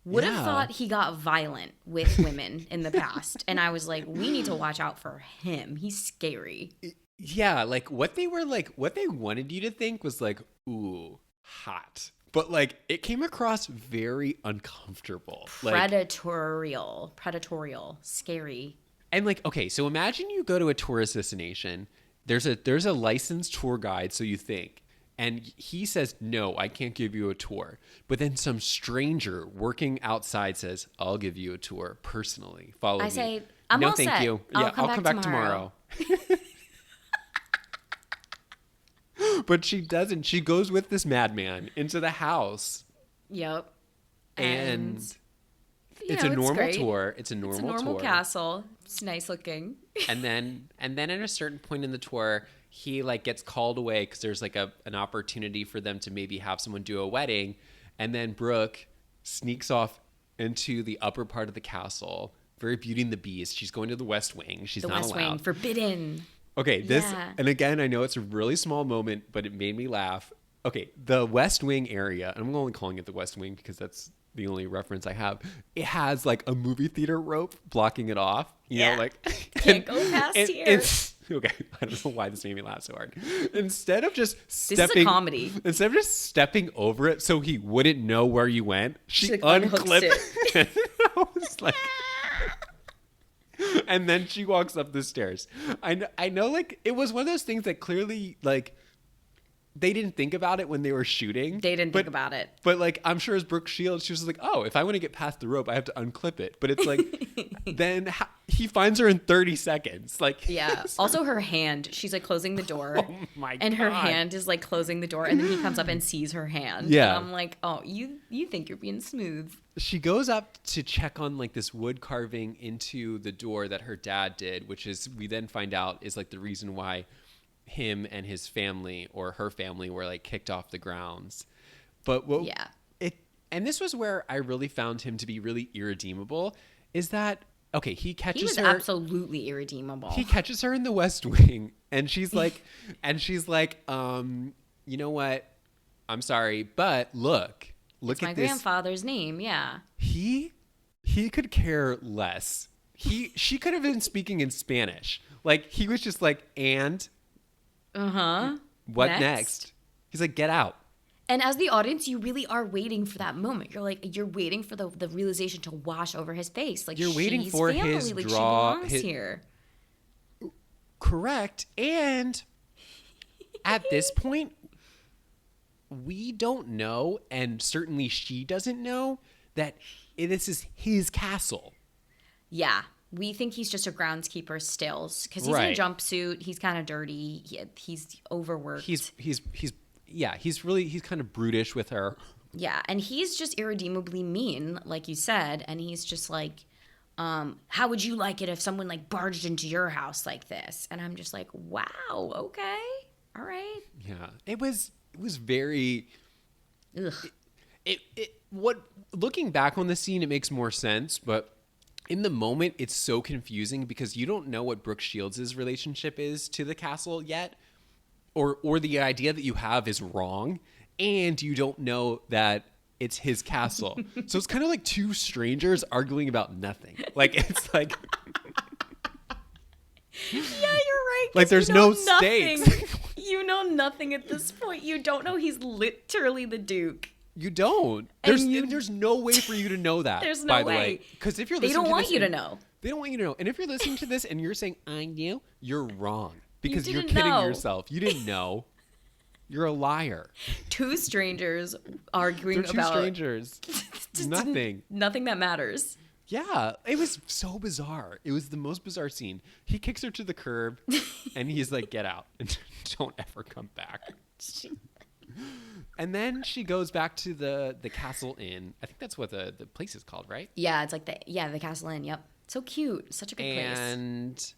Would have thought he got violent with women in the past. And I was like, we need to watch out for him. He's scary. Yeah, like what they wanted you to think was like, ooh, hot. But like it came across very uncomfortable. Predatorial, scary. And like, okay, so imagine you go to a tourist destination. There's a licensed tour guide, so you think. And he says, no, I can't give you a tour. But then some stranger working outside says, I'll give you a tour personally. Follow me. I say, I'm all set. No, thank you. I'll come back tomorrow. But she doesn't. She goes with this madman into the house. Yep. And it's a normal tour. It's a normal tour. Castle. It's nice looking. And then at a certain point in the tour, he like gets called away because there's like an opportunity for them to maybe have someone do a wedding. And then Brooke sneaks off into the upper part of the castle. Very Beauty and the Beast. She's going to the West Wing. She's not allowed. The West Wing, forbidden. Okay, and again, I know it's a really small moment, but it made me laugh. Okay, the West Wing area, and I'm only calling it the West Wing because that's the only reference I have. It has like a movie theater rope blocking it off. You know, like can't go past here. Okay, I don't know why this made me laugh so hard. Instead of just this is a comedy. Instead of just stepping over it so he wouldn't know where you went, she like unclipped it. I was like, and then she walks up the stairs. I know, like it was one of those things that clearly like they didn't think about it when they were shooting. They didn't think about it. But like I'm sure as Brooke Shields, she was like, oh, if I want to get past the rope, I have to unclip it. But it's like then he finds her in 30 seconds. Like yeah. Also her hand, she's like closing the door. Oh my God. And her hand is like closing the door, and then he comes up and sees her hand. Yeah. And I'm like, oh, you think you're being smooth. She goes up to check on like this wood carving into the door that her dad did, which is we then find out is like the reason why him and his family or her family were like kicked off the grounds. But and this was where I really found him to be really irredeemable is that okay, he was absolutely irredeemable. He catches her in the West Wing and she's like you know what? I'm sorry, but look it's at my this. Grandfather's name, yeah. He could care less. She could have been speaking in Spanish. Like he was just like, and what next? He's like, get out. And as the audience, you really are waiting for that moment. You're waiting for the realization to wash over his face. Like you're waiting for family. his like draw. She belongs here. Correct. And at this point, we don't know, and certainly she doesn't know, that this is his castle. Yeah. We think he's just a groundskeeper still because he's in a jumpsuit. He's kind of dirty. He's overworked. He's kind of brutish with her. Yeah, and he's just irredeemably mean, like you said. And he's just like, how would you like it if someone like barged into your house like this? And I'm just like, wow, okay, all right. Yeah, it was very. Ugh. Looking back on the scene, it makes more sense, but. In the moment, it's so confusing because you don't know what Brooke Shields' relationship is to the castle yet, or the idea that you have is wrong, and you don't know that it's his castle. So it's kind of like two strangers arguing about nothing. Like it's like, yeah, you're right. Like there's no stakes. You know nothing at this point. You don't know he's literally the Duke. You don't. There's no way for you to know that. There's no way. Because if you're listening, they don't want you to know. They don't want you to know. And if you're listening to this and you're saying I knew, you're wrong because you're kidding yourself. You didn't know. You're a liar. Two strangers arguing about. Two strangers. Nothing. Nothing that matters. Yeah, it was so bizarre. It was the most bizarre scene. He kicks her to the curb, and he's like, "Get out and don't ever come back." And then she goes back to the Castle Inn. I think that's what the place is called, right? Yeah, it's like the Castle Inn. Yep, so cute, such a good place. And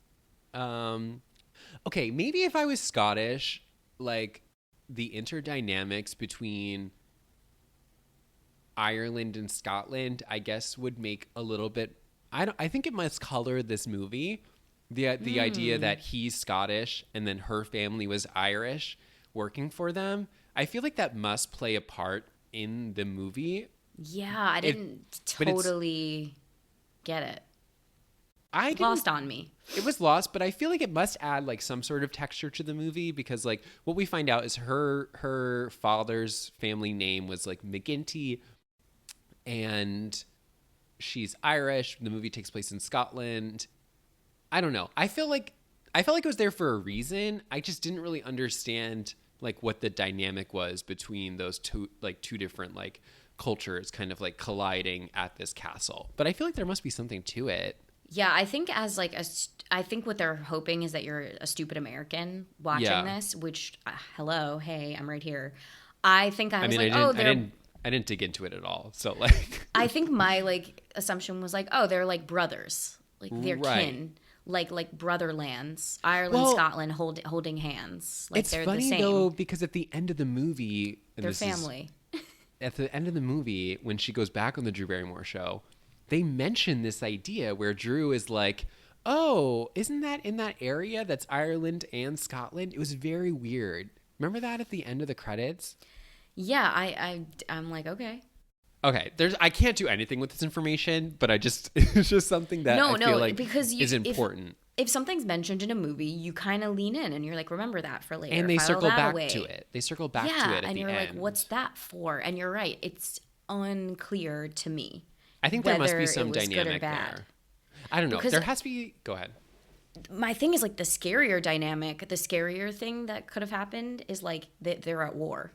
okay, maybe if I was Scottish, like the interdynamics between Ireland and Scotland, I guess, would make a little bit. I think it must color this movie. The idea that he's Scottish and then her family was Irish, working for them. I feel like that must play a part in the movie. Yeah, I didn't totally get it. Lost on me. It was lost, but I feel like it must add like some sort of texture to the movie because like what we find out is her father's family name was like McGinty, and she's Irish. The movie takes place in Scotland. I don't know. I felt like it was there for a reason. I just didn't really understand like what the dynamic was between those two different like cultures kind of like colliding at this castle. But I feel like there must be something to it. Yeah, I think I think what they're hoping is that you're a stupid American watching this, which, hello, hey, I'm right here. I think I didn't dig into it at all. So like, I think my like assumption was like, oh, they're like brothers, like they're kin, like brotherlands, Ireland, Scotland, holding hands. Like it's they're funny the same. though because at the end of the movie, they're family. At the end of the movie, when she goes back on the Drew Barrymore show, they mention this idea where Drew is like, oh, isn't that in that area that's Ireland and Scotland? It was very weird. Remember that at the end of the credits? Yeah, I'm like, okay. Okay, I can't do anything with this information, but it's just something that I feel like because is important. If something's mentioned in a movie, you kind of lean in and you're like, remember that for later. And they circle back to it. They circle back to it at the end. And you're like, what's that for? And you're right. It's unclear to me. I think there must be some dynamic there. I don't know. Because there has to be. Go ahead. My thing is like the scarier dynamic, the scarier thing that could have happened is like they're at war.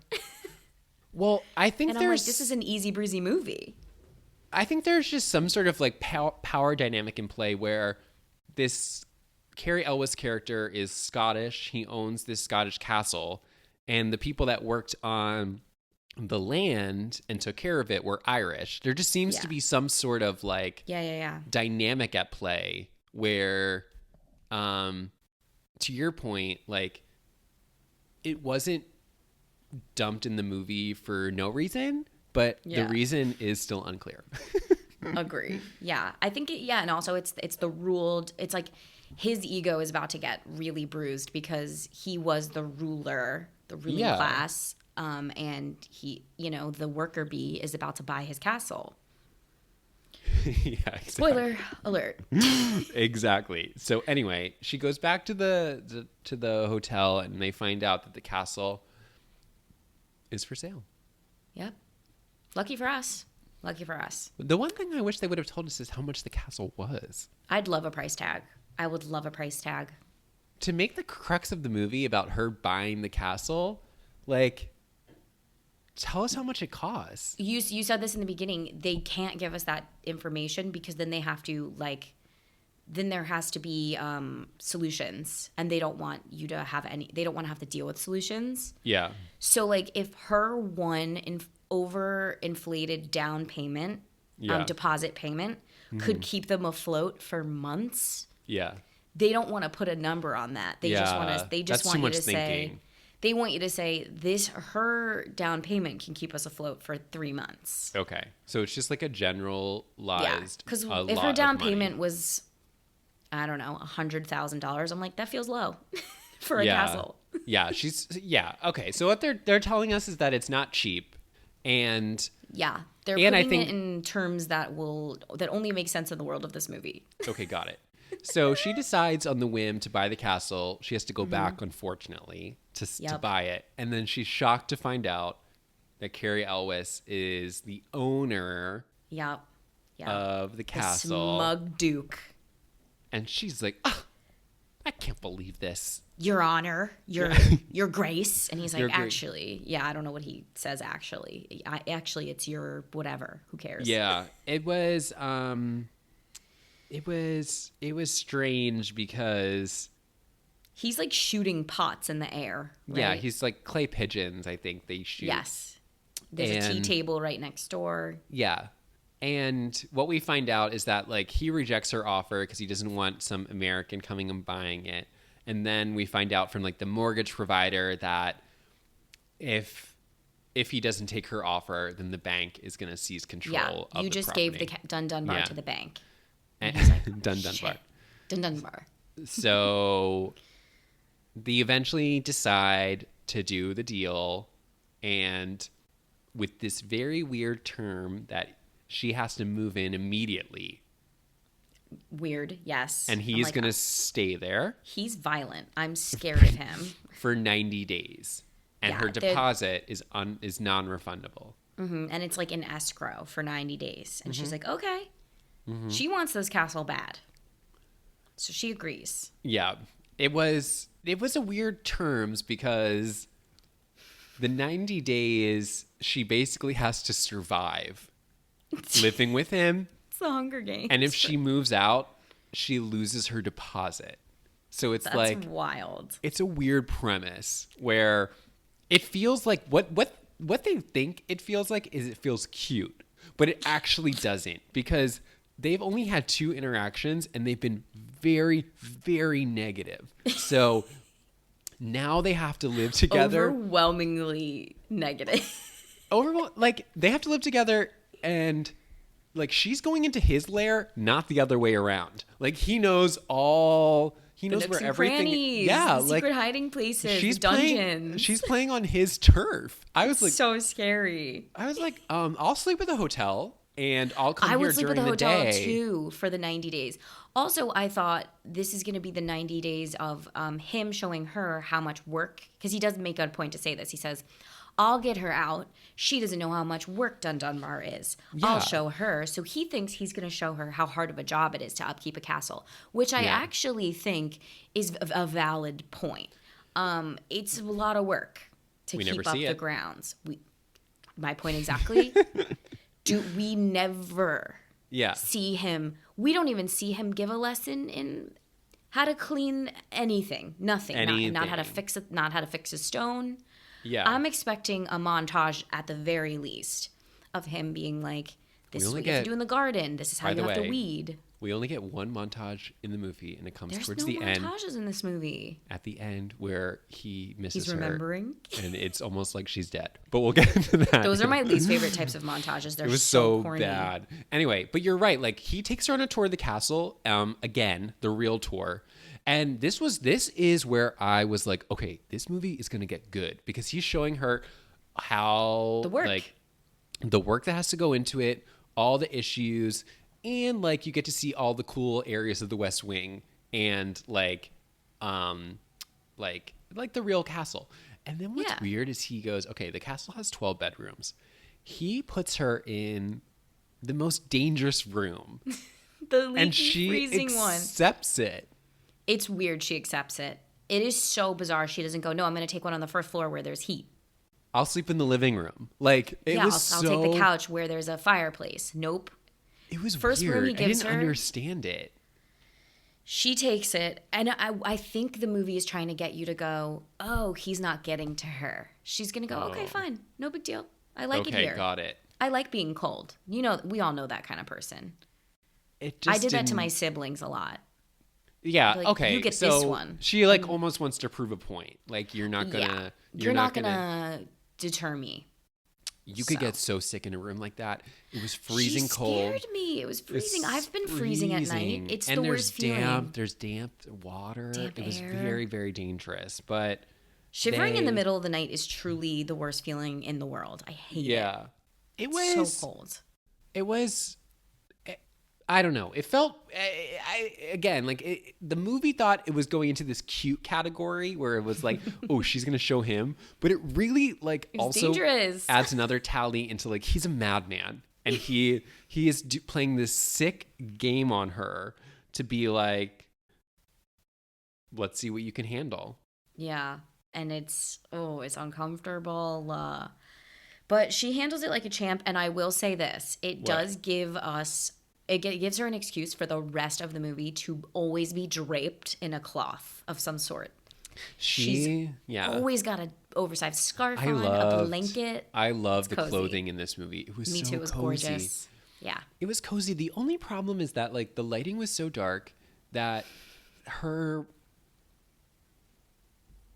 Well, I think and I'm like, this is an easy breezy movie. I think there's just some sort of like power dynamic in play where this Cary Elwes character is Scottish. He owns this Scottish castle, and the people that worked on the land and took care of it were Irish. There just seems to be some sort of like dynamic at play where, to your point, like it wasn't dumped in the movie for no reason, but the reason is still unclear. Agree. Yeah. I think and also it's the ruled, it's like his ego is about to get really bruised because he was the ruler, the ruling class, and he, the worker bee is about to buy his castle. Yeah, exactly. Spoiler alert. Exactly. So anyway, she goes back to the hotel and they find out that the castle is for sale. Yep. Lucky for us. The one thing I wish they would have told us is how much the castle was. I'd love a price tag. I would love a price tag. To make the crux of the movie about her buying the castle, like, tell us how much it costs. You said this in the beginning. They can't give us that information because then they have to, like, then there has to be solutions, and they don't want you to have they don't want to have to deal with solutions. Yeah. So, like, if her overinflated down payment, deposit payment, could keep them afloat for months. Yeah. They don't want to put a number on that. They just want to. They just want you to say. They want you to say this. Her down payment can keep us afloat for 3 months. Okay, so it's just like a generalized. Because if her down payment was, I don't know, $100,000, I'm like, that feels low for a castle. Yeah, okay, so what they're telling us is that it's not cheap, and they're putting it in terms that only make sense in the world of this movie. Okay, got it. So she decides on the whim to buy the castle. She has to go back, unfortunately, to buy it. And then she's shocked to find out that Cary Elwes is the owner of the castle. The smug Duke. And she's like, I can't believe this. Your Honor, your Grace. And he's like, actually, I don't know what he says actually. Actually, it's your whatever. Who cares? Yeah, it was... It was strange because he's like shooting pots in the air. Right? Yeah, he's like clay pigeons, I think they shoot. Yes. There's a tea table right next door. Yeah. And what we find out is that like he rejects her offer because he doesn't want some American coming and buying it. And then we find out from like the mortgage provider that if he doesn't take her offer, then the bank is going to seize control of the property. Yeah, you just gave the Dun Dunbar to the bank. And he's like, Dun Dunbar. Dun Dunbar. So they eventually decide to do the deal, and with this very weird term that she has to move in immediately. Weird, yes. And he's going to stay there. He's violent. I'm scared of him. For 90 days. And her deposit is non-refundable. Mm-hmm. And it's like in escrow for 90 days. And she's like, okay. Mm-hmm. She wants this castle bad. So she agrees. Yeah. It was a weird terms because the 90 days, she basically has to survive living with him. It's the Hunger Games. And if she moves out, she loses her deposit. So it's That's wild. It's a weird premise where it feels like what they think it feels like is it feels cute, but it actually doesn't because they've only had 2 interactions and they've been very, very negative. So now they have to live together. Overwhelmingly negative. They have to live together and like she's going into his lair, not the other way around. Like he knows where everything. Yeah, secret hiding places, dungeons. She's playing on his turf. I was like, so scary. I was like, I'll sleep at the hotel and I'll come here during the day. I would sleep at the hotel too for the 90 days. Also, I thought this is going to be the 90 days of him showing her how much work, because he does make a point to say this. He says, I'll get her out. She doesn't know how much work Dun Dunbar is. Yeah. I'll show her. So he thinks he's going to show her how hard of a job it is to upkeep a castle, which I actually think is a valid point. It's a lot of work to keep up the grounds. My point exactly. We never see him. We don't even see him give a lesson in how to clean anything. Nothing. Not how to fix it. Not how to fix a stone. Yeah. I'm expecting a montage at the very least of him being like, this is what you have to do in the garden. This is how you have to weed. We only get one montage in the movie, and it comes towards the end. There's no montages in this movie. At the end where he misses her. He's remembering. And it's almost like she's dead. But we'll get into that. Those are my least favorite types of montages. They're it was so corny. Bad. Anyway, but you're right. Like, he takes her on a tour of the castle. Again, the real tour. And this is where I was like, okay, this movie is going to get good because he's showing her how the work that has to go into it, all the issues, and like you get to see all the cool areas of the West Wing and like the real castle. And then what's weird is he goes, okay, the castle has 12 bedrooms. He puts her in the most dangerous room. The leaky, freezing one. And she accepts it. It's weird she accepts it. It is so bizarre. She doesn't go, no, I'm going to take one on the first floor where there's heat. I'll sleep in the living room. Like, I'll take the couch where there's a fireplace. Nope. It was first weird. Room he gives I didn't understand it. She takes it, and I think the movie is trying to get you to go, oh, he's not getting to her. She's going to go, okay, fine. No big deal. I like it here. Okay, got it. I like being cold. You know, we all know that kind of person. I did that to my siblings a lot. Yeah, like, okay. You get this one. She like almost wants to prove a point. Like you're not gonna you're not gonna deter me. You could get so sick in a room like that. It was freezing cold. It scared me. It was freezing. I've been freezing at night. It's the worst feeling. There's damp water. Damp it was air. very, very dangerous. But shivering in the middle of the night is truly the worst feeling in the world. I hate it. Yeah. It was so cold. It was I don't know. It felt, the movie thought it was going into this cute category where it was like, oh, she's going to show him. But it really, like, also dangerous. Adds another tally into, like, he's a madman. And he is playing this sick game on her to be like, let's see what you can handle. Yeah. And it's uncomfortable. But she handles it like a champ. And I will say this. It does give us... It gives her an excuse for the rest of the movie to always be draped in a cloth of some sort. She's always got an oversized scarf on, a blanket. I love the clothing in this movie. It was Me so too. It was cozy. Gorgeous. Yeah. It was cozy. The only problem is that like the lighting was so dark that her...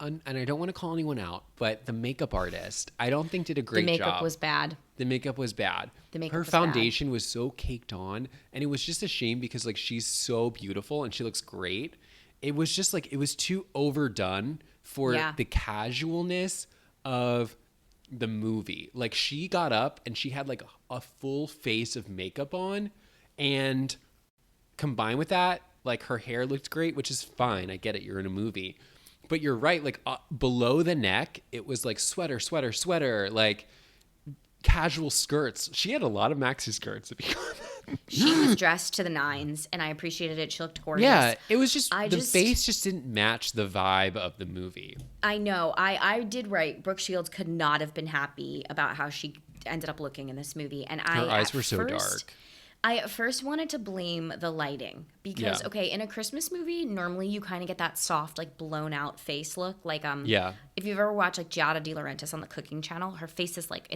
and I don't want to call anyone out, but the makeup artist, I don't think did a great job. The makeup was bad. The makeup was bad. Her foundation was so caked on, and it was just a shame because like she's so beautiful and she looks great. It was just like it was too overdone for the casualness of the movie. Like, she got up and she had like a full face of makeup on, and combined with that, like, her hair looked great, which is fine. I get it. You're in a movie. But you're right. Like, below the neck, it was like sweater, sweater, sweater, like casual skirts. She had a lot of maxi skirts, to be honest. She was dressed to the nines, and I appreciated it. She looked gorgeous. Yeah, it was just, face just didn't match the vibe of the movie. I know. I did right. Brooke Shields could not have been happy about how she ended up looking in this movie. And her eyes were so dark. I at first wanted to blame the lighting because, okay, in a Christmas movie, normally you kind of get that soft, like, blown out face look. Like, if you've ever watched, like, Giada De Laurentiis on the cooking channel, her face is like,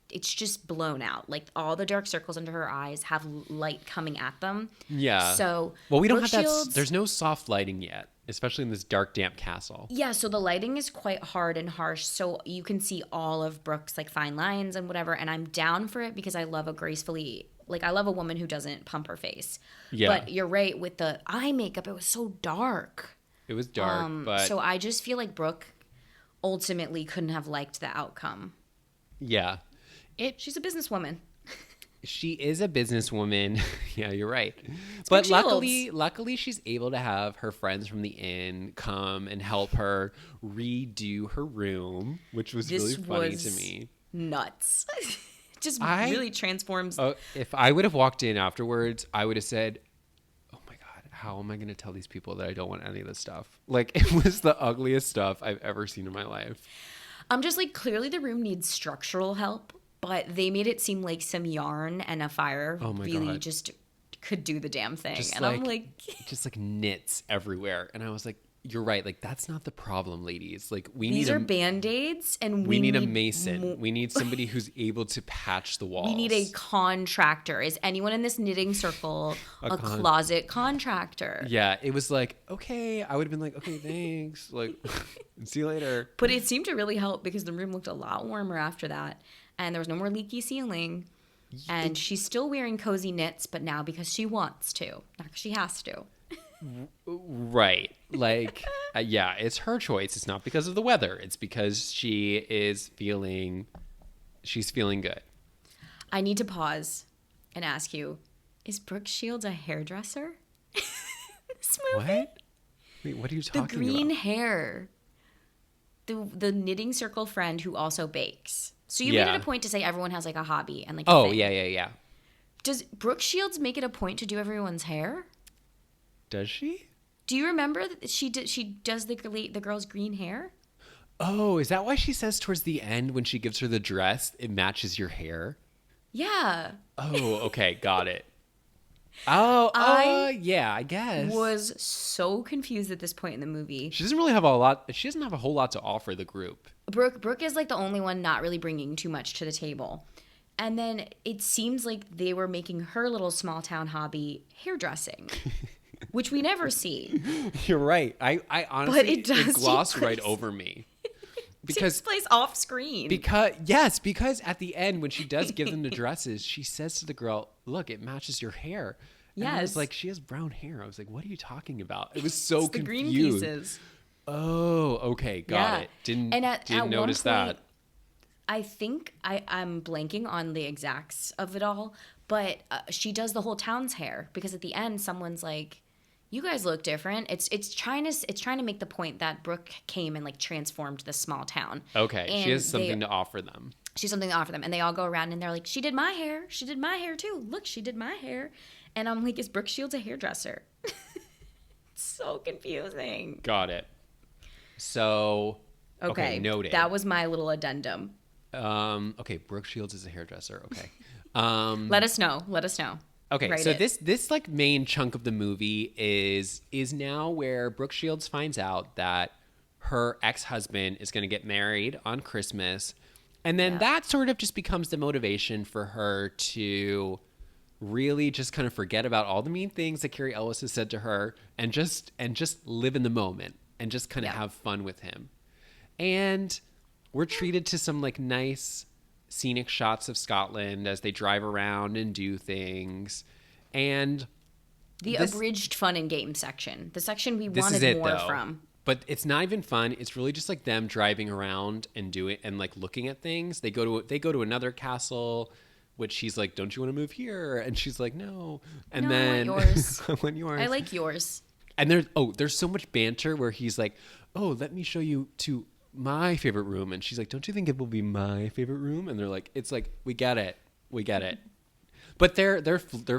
it's just blown out. Like, all the dark circles under her eyes have light coming at them. Yeah. So, well, we don't have that. There's no soft lighting yet, especially in this dark, damp castle. Yeah. So the lighting is quite hard and harsh. So you can see all of Brooke's, like, fine lines and whatever. And I'm down for it because I love I love a woman who doesn't pump her face. Yeah. But you're right. With the eye makeup, it was so dark. It was dark. But so I just feel like Brooke ultimately couldn't have liked the outcome. Yeah. She's a businesswoman. She is a businesswoman. Yeah, you're right. But luckily she's able to have her friends from the inn come and help her redo her room, which was really funny to me. Nuts. Just really transforms. If I would have walked in afterwards, I would have said, oh my God, how am I going to tell these people that I don't want any of this stuff? Like, it was the ugliest stuff I've ever seen in my life. I'm just like, clearly the room needs structural help. But they made it seem like some yarn and a fire really just could do the damn thing. Just and I'm like... just like knits everywhere. And I was like, you're right. Like, that's not the problem, ladies. Like, these are Band-Aids, and we need a mason. We need somebody who's able to patch the walls. We need a contractor. Is anyone in this knitting circle a closet contractor? Yeah, it was like, okay. I would have been like, okay, thanks. Like, see you later. But it seemed to really help because the room looked a lot warmer after that. And there was no more leaky ceiling. And she's still wearing cozy knits, but now because she wants to, not because she has to. Right. Like, yeah, it's her choice. It's not because of the weather. It's because she's feeling good. I need to pause and ask you, is Brooke Shields a hairdresser? This movie? What? Wait, what are you talking about? The green hair. The knitting circle friend who also bakes. So you made it a point to say everyone has, like, a hobby and, like, a thing. Yeah. Does Brooke Shields make it a point to do everyone's hair? Does she? Do you remember that she does the girl's green hair? Oh, is that why she says towards the end when she gives her the dress, it matches your hair? Yeah. Oh, okay, got it. Yeah, I guess. Was so confused at this point in the movie. She doesn't have a whole lot to offer the group. Brooke is like the only one not really bringing too much to the table. And then it seems like they were making her little small town hobby hairdressing, which we never see. You're right. I honestly, it glossed right over me. Because it takes place off screen. Because at the end when she does give them the dresses, she says to the girl, "Look, it matches your hair." And I was like, she has brown hair. I was like, what are you talking about? It was so confused. The green pieces. Oh, okay, got it. Didn't notice that. I think I'm blanking on the exacts of it all, but she does the whole town's hair because at the end someone's like, "You guys look different." It's trying to make the point that Brooke came and, like, transformed this small town. Okay, and she has something to offer them. She's something to offer them, and they all go around and they're like, "She did my hair. She did my hair too. Look, she did my hair." And I'm like, "Is Brooke Shields a hairdresser?" It's so confusing. Got it. So okay, noted. That was my little addendum. Okay, Brooke Shields is a hairdresser. Okay. Let us know. Okay, Write so it. this like main chunk of the movie is now where Brooke Shields finds out that her ex-husband is going to get married on Christmas, and then that sort of just becomes the motivation for her to really just kind of forget about all the mean things that Carrie Ellis has said to her and just live in the moment and just kind of have fun with him. And we're treated to some, like, nice scenic shots of Scotland as they drive around and do things. And the abridged fun and game section, the section we wanted more from. But it's not even fun. It's really just like them driving around and doing and like looking at things. They go to another castle, which he's like, "Don't you want to move here?" And she's like, "No." And No, then I want yours. I want yours. I like yours. And there's so much banter where he's like, "Oh, let me show you to my favorite room," and she's like, "Don't you think it will be my favorite room?" And they're like, "It's like we get it. But they're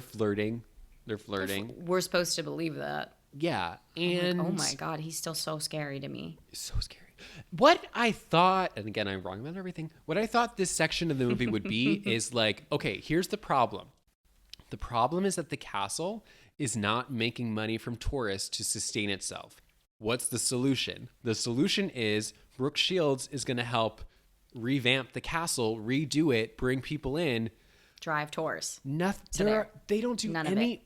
flirting. They're flirting. We're supposed to believe that. Yeah, and oh my God, he's still so scary to me. So scary. What I thought, and again, I'm wrong about everything. What I thought this section of the movie would be is like, okay, here's the problem. The problem is that the castle is not making money from tourists to sustain itself. What's the solution? The solution is Brooke Shields is going to help revamp the castle, redo it, bring people in. Drive tours. Nothing. They don't do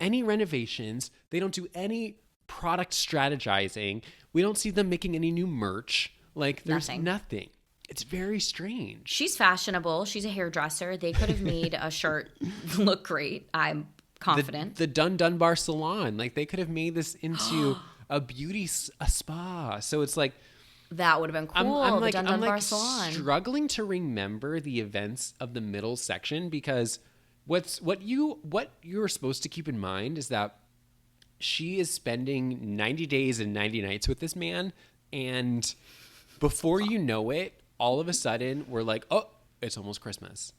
any renovations. They don't do any product strategizing. We don't see them making any new merch. Like there's nothing. It's very strange. She's fashionable. She's a hairdresser. They could have made a shirt look great. I'm confident. The Dun Dunbar salon. Like they could have made this into a spa. So it's like that would have been cool. I'm like, Dun Dunbar salon. Struggling to remember the events of the middle section because what you're supposed to keep in mind is that she is spending 90 days and 90 nights with this man, and before you know it, all of a sudden we're like, oh, it's almost Christmas.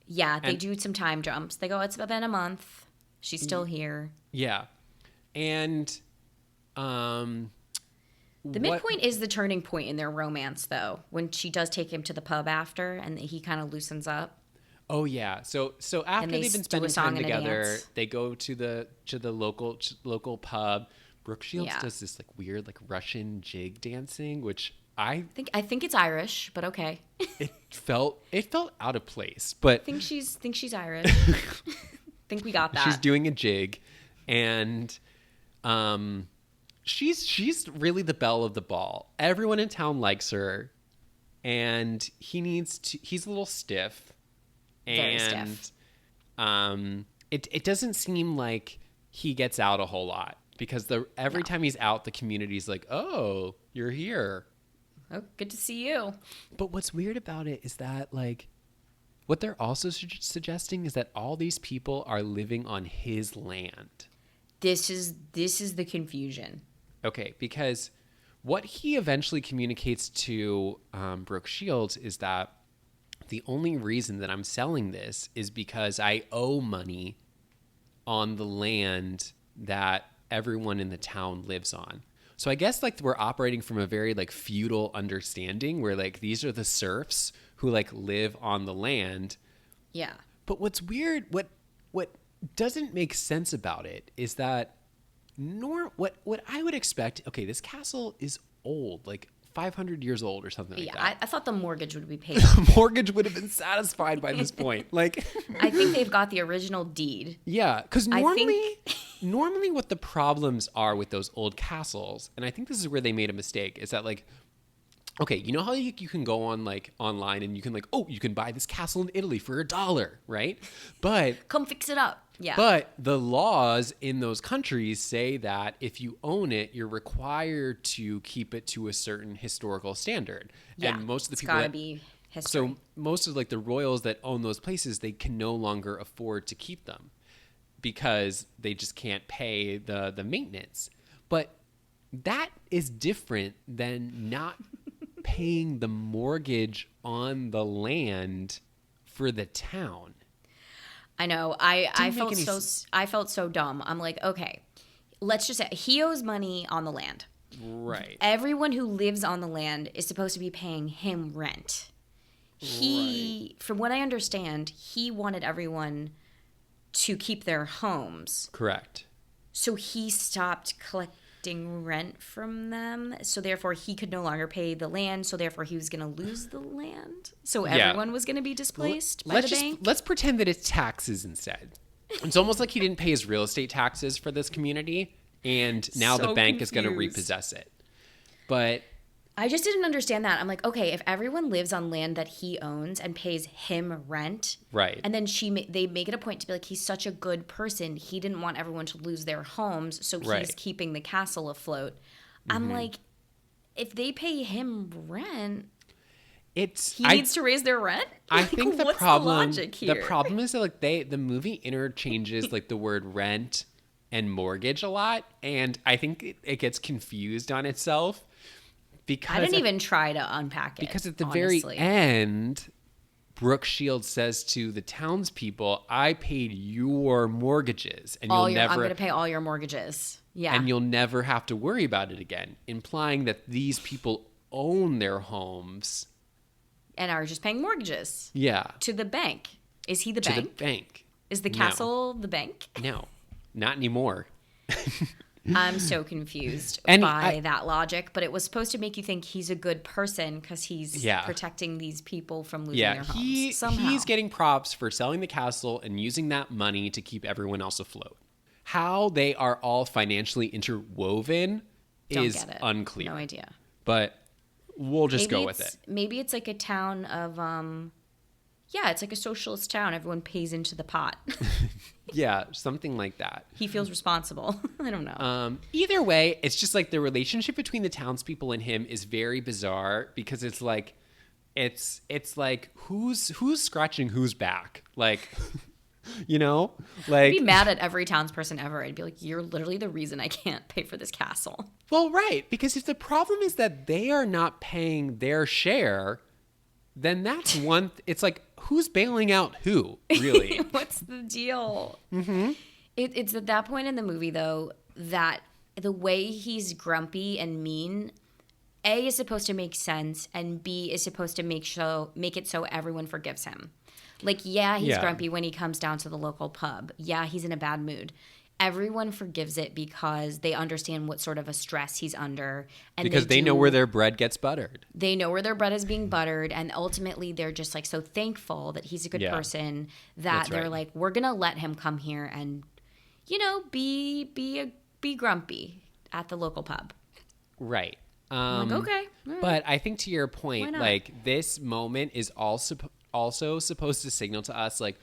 Yeah, they do some time jumps. They go, it's been a month. She's still here. Yeah. And the midpoint is the turning point in their romance, though, when she does take him to the pub after and he kind of loosens up. Oh yeah. So after they've been spending time together, they go to the local pub. Brooke Shields does this like weird like Russian jig dancing, which I think it's Irish, but okay. it felt out of place, but think she's Irish. Think we got that. She's doing a jig, and she's really the belle of the ball. Everyone in town likes her, and he's a little stiff. Very stiff. It doesn't seem like he gets out a whole lot because every time he's out, the community's like, "Oh, you're here. Oh, good to see you." But what's weird about it is that like, what they're also suggesting is that all these people are living on his land. This is the confusion. Okay, because what he eventually communicates to Brooke Shields is that the only reason that I'm selling this is because I owe money on the land that everyone in the town lives on. So I guess like we're operating from a very like feudal understanding where like these are the serfs who like live on the land. Yeah. But what's weird, what doesn't make sense about it is that what I would expect, okay, this castle is old, like 500 years old or something like that. Yeah, I thought the mortgage would be paid. The mortgage would have been satisfied by this point. Like, I think they've got the original deed. Yeah, because normally what the problems are with those old castles, and I think this is where they made a mistake, is that like, okay, you know how you can go on like online and you can like, oh, you can buy this castle in Italy for $1, right? But come fix it up. Yeah. But the laws in those countries say that if you own it, you're required to keep it to a certain historical standard. Yeah, and most of the it's people gotta be history. So most of like the royals that own those places, they can no longer afford to keep them because they just can't pay the maintenance. But that is different than not paying the mortgage on the land for the town. I know. I felt so dumb. I'm like, okay, let's just say he owes money on the land. Right. Everyone who lives on the land is supposed to be paying him rent. From what I understand, he wanted everyone to keep their homes. Correct. So he stopped collecting rent from them. So therefore he could no longer pay the land. So therefore he was going to lose the land. So everyone was going to be displaced by the bank. Let's pretend that it's taxes instead. It's almost like he didn't pay his real estate taxes for this community. And now the bank is going to repossess it. But I just didn't understand that. I'm like, okay, if everyone lives on land that he owns and pays him rent, right? And then they make it a point to be like, he's such a good person. He didn't want everyone to lose their homes, so he's keeping the castle afloat. Mm-hmm. I'm like, if they pay him rent, he needs to raise their rent. I Like, think the what's problem, the logic here? the problem is that like the movie interchanges like the word rent and mortgage a lot, and I think it gets confused on itself because I didn't even try to unpack it. Because at the honestly. very end, Brooke Shields says to the townspeople, "I paid your mortgages, and I'm going to pay all your mortgages." Yeah, and you'll never have to worry about it again," implying that these people own their homes and are just paying mortgages. Yeah, To the bank. Is he the to bank? the bank. Is the castle the bank? No, not anymore. I'm so confused And by that logic, but it was supposed to make you think he's a good person because he's protecting these people from losing their homes. Somehow. He's getting props for selling the castle and using that money to keep everyone else afloat. How they are all financially interwoven is unclear. No idea. But we'll just go with it. Maybe it's like a town of, it's like a socialist town. Everyone pays into the pot. Yeah, something like that. He feels responsible. I don't know. Either way, it's just like the relationship between the townspeople and him is very bizarre because it's like, it's like who's scratching whose back, like. You know, like I'd be mad at every townsperson ever. I'd be like, you're literally the reason I can't pay for this castle. Well, right. Because if the problem is that they are not paying their share, then that's one. It's like, who's bailing out who, really? What's the deal? Mm-hmm. It's at that point in the movie, though, that the way he's grumpy and mean, A, is supposed to make sense, and B, is supposed to make it so everyone forgives him. Like, he's grumpy when he comes down to the local pub. Yeah, he's in a bad mood. Everyone forgives it because they understand what sort of a stress he's under. And because they know where their bread gets buttered. They know where their bread is being buttered. And ultimately, they're just like so thankful that he's a good person that they're like, we're going to let him come here and, be grumpy at the local pub. Right. I'm like, okay. Right. But I think to your point, like this moment is also supposed to signal to us like,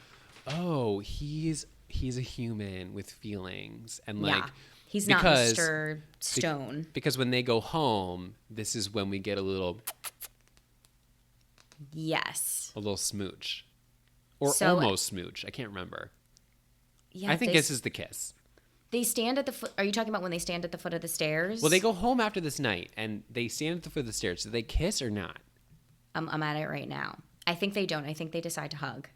oh, he's a human with feelings and like he's not Mr. Stone. Because when they go home, this is when we get a little smooch. Or almost smooch. I can't remember. Yeah, I think this is the kiss. They stand at the foot. Are you talking about when they stand at the foot of the stairs? Well, they go home after this night and they stand at the foot of the stairs. Do they kiss or not? I'm at it right now. I think they don't. I think they decide to hug.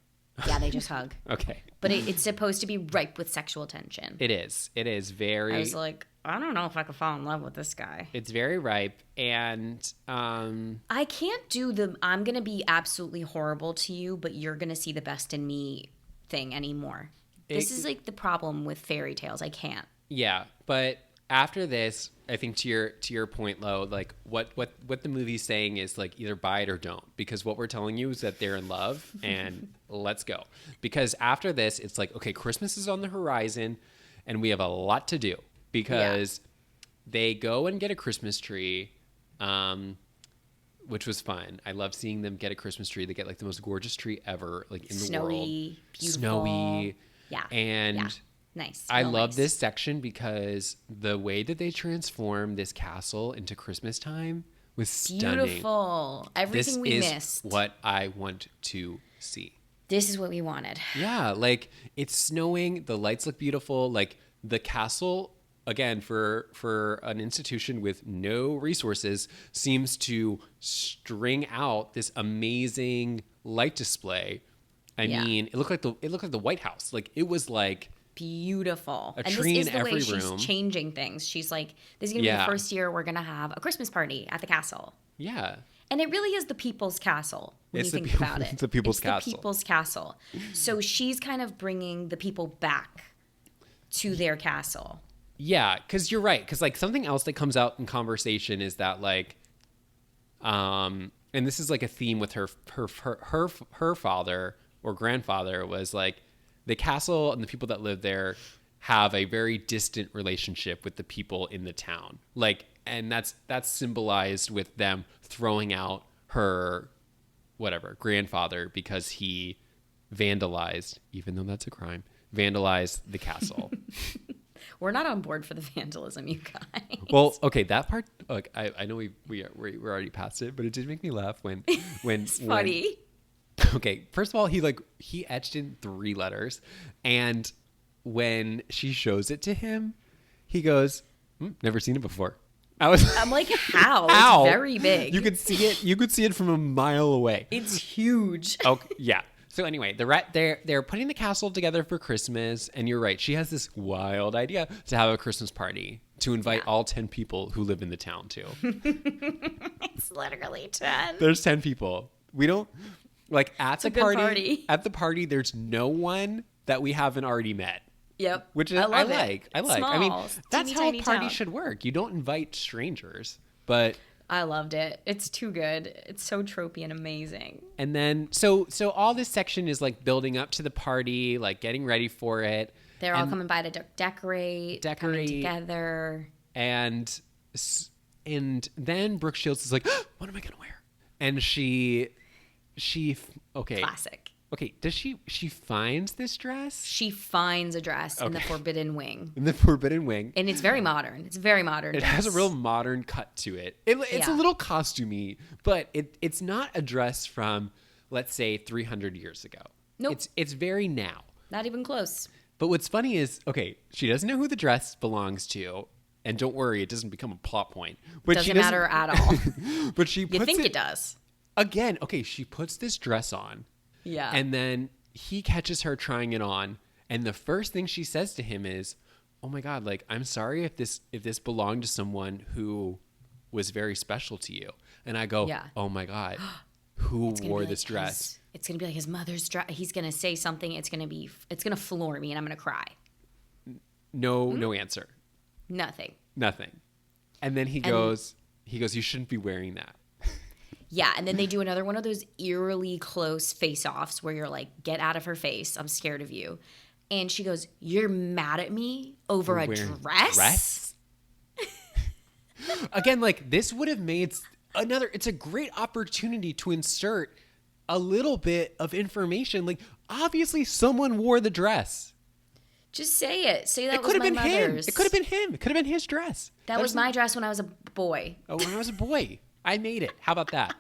Yeah, they just hug. Okay. But it's supposed to be ripe with sexual tension. It is. It is very... I was like, I don't know if I could fall in love with this guy. It's very ripe, and... I can't do the I'm going to be absolutely horrible to you, but you're going to see the best in me thing anymore. This is like the problem with fairy tales. I can't. Yeah, but after this, I think to your point, Lo, like what the movie's saying is like either buy it or don't, because what we're telling you is that they're in love and let's go. Because after this, it's like, okay, Christmas is on the horizon and we have a lot to do because they go and get a Christmas tree, which was fun. I love seeing them get a Christmas tree. They get like the most gorgeous tree ever, like in the world. Beautiful. Snowy. Yeah. And nice. I love this section because the way that they transform this castle into Christmas time was stunning. Beautiful. Everything we missed. This is what I want to see. This is what we wanted. Yeah, like it's snowing, the lights look beautiful, like the castle, again, for an institution with no resources, seems to string out this amazing light display. I mean, it looked like the White House. Like it was like beautiful. A tree in every room. And this is the way she's changing things. She's like, this is gonna be the first year we're gonna have a Christmas party at the castle. Yeah. And it really is the people's castle when you think about it. It's the people's castle. The people's castle. So she's kind of bringing the people back to their castle. Yeah, because you're right. Because like something else that comes out in conversation is that like, and this is like a theme with her father or grandfather was like the castle and the people that live there have a very distant relationship with the people in the town. Like, and that's symbolized with them throwing out her grandfather because he vandalized, even though that's a crime, vandalized the castle. We're not on board for the vandalism, you guys. Well, okay, that part. Like, I know we're already past it, but it did make me laugh when It's funny. Okay, first of all, he etched in 3 letters, and when she shows it to him, he goes, "Never seen it before." I'm like, how? How? It's very big. You could see it. You could see it from a mile away. It's huge. Okay, yeah. So anyway, they're putting the castle together for Christmas, and you're right. She has this wild idea to have a Christmas party to invite all 10 people who live in the town too. It's literally 10. There's 10 people. We don't like at the party. At the party, there's no one that we haven't already met. Yep. Which is I I like. like. Small, I mean, that's how a teeny, party town. should work. You don't invite strangers, but I loved it. It's too good. It's so tropey and amazing. and then so all this section is like building up to the party, like getting ready for it. They're all coming by to decorate, coming together. And then Brooke Shields is like, "What am I gonna wear?" And she okay. Classic. Okay, does she finds this dress? She finds a dress in the Forbidden Wing. In the Forbidden Wing. And it's very modern. It's very modern. It has a real modern cut to it. It's a little costumey, but it's not a dress from, let's say, 300 years ago. Nope. It's very now. Not even close. But what's funny is, okay, she doesn't know who the dress belongs to. And don't worry, it doesn't become a plot point. But Doesn't matter at all. But she puts You think it does. Again, okay, she puts this dress on. Yeah. And then he catches her trying it on. And the first thing she says to him is, "Oh my God, like, I'm sorry if this belonged to someone who was very special to you." And I go, "Oh my God, who wore this dress?" It's going to be like his mother's dress. He's going to say something. It's going to floor me and I'm going to cry. No answer. Nothing. And then he goes, "You shouldn't be wearing that." Yeah, and then they do another one of those eerily close face-offs where you're like, "Get out of her face. I'm scared of you." And she goes, "You're mad at me over a dress?" Again, like, this would have made it's a great opportunity to insert a little bit of information. Like, obviously someone wore the dress. Just say it. Say that It was could have my been him. mother's. It could have been him. It could have been his dress. That was my dress when I was a boy. Oh, when I was a boy. I made it. How about that?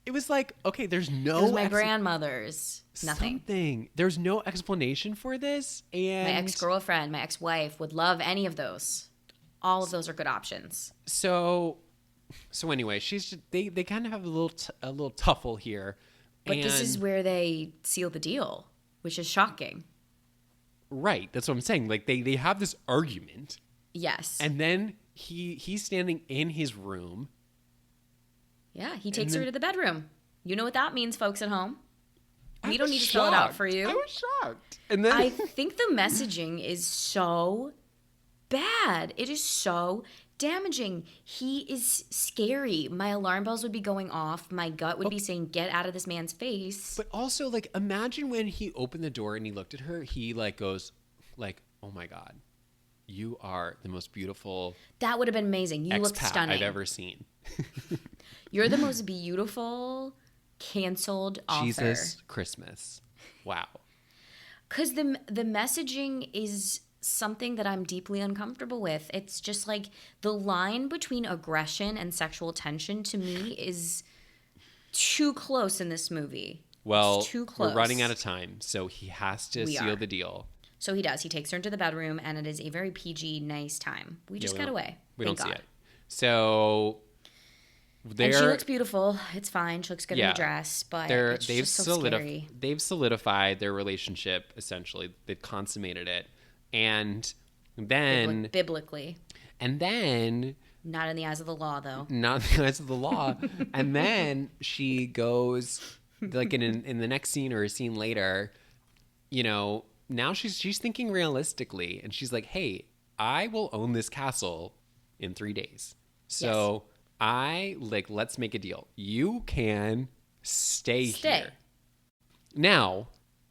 It was like, okay, there's no... It was my grandmother's. Nothing. Something. There's no explanation for this. And my ex-girlfriend, my ex-wife would love any of those. All of those are good options. So anyway, they kind of have a little tuffle here. But this is where they seal the deal, which is shocking. Right. That's what I'm saying. Like, they have this argument. Yes. And then he's standing in his room. Yeah, he takes her to the bedroom. You know what that means, folks at home. We don't need to shocked. spell it out for you. I was shocked. And then I think the messaging is so bad. It is so damaging. He is scary. My alarm bells would be going off. My gut would be saying, "Get out of this man's face." But also, like, imagine when he opened the door and he looked at her, he, like, goes, like, "Oh my God, you are the most beautiful That would have been amazing. You looked expat stunning. I've ever seen." You're the most beautiful canceled author. Jesus Christmas. Wow. Because the messaging is something that I'm deeply uncomfortable with. It's just like the line between aggression and sexual tension to me is too close in this movie. Well, it's too close. We're running out of time, so he has to seal the deal. So he does. He takes her into the bedroom, and it is a very PG, nice time. We just got away. We don't see it. So... And she looks beautiful. It's fine. She looks good in the dress, but it's just so scary. They've solidified their relationship, essentially. They've consummated it. And then... Biblically. And then... Not in the eyes of the law, though. Not in the eyes of the law. And then she goes, like in the next scene or a scene later, you know, now she's thinking realistically. And she's like, "Hey, I will own this castle in 3 days. So... Yes. Let's make a deal. You can stay here." Now,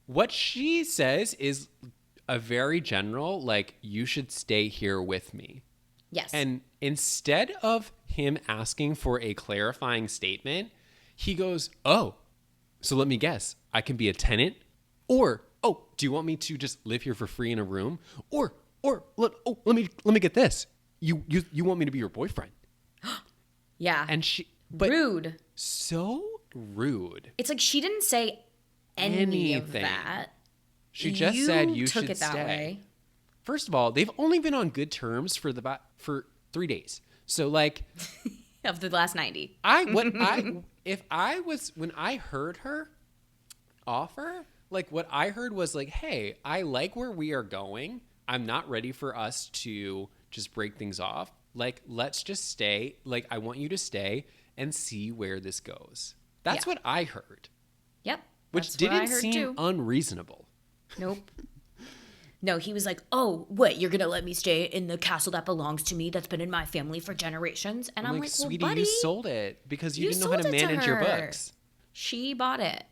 what she says is a very general, like, "You should stay here with me." Yes. And instead of him asking for a clarifying statement, he goes, "Oh, so let me guess. I can be a tenant? Or, oh, do you want me to just live here for free in a room? Or Or let me get this. You want me to be your boyfriend? Yeah. And rude. So rude. It's like she didn't say any of that. She just said you took should it that stay. way. First of all, they've only been on good terms for 3 days. So like of the last 90. when I heard her offer, like what I heard was like, hey, I like where we are going. I'm not ready for us to just break things off. Like, let's just stay. Like, I want you to stay and see where this goes. That's what I heard. Yep. Which didn't seem unreasonable. Nope. No, he was like, oh, what? You're going to let me stay in the castle that belongs to me that's been in my family for generations? And I'm like, well, sweetie, buddy, you sold it because you didn't know how to manage your books. She bought it.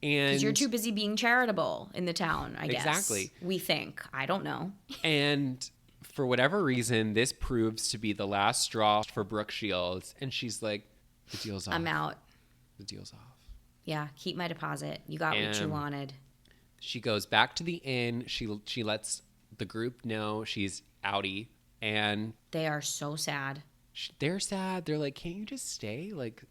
And... Because you're too busy being charitable in the town, I guess. Exactly. We think. I don't know. And for whatever reason, this proves to be the last straw for Brooke Shields. And she's like, the deal's off. I'm out. The deal's off. Yeah, keep my deposit. You got what you wanted. She goes back to the inn. She lets the group know she's outie. And they are so sad. They're sad. They're like, can't you just stay? Like,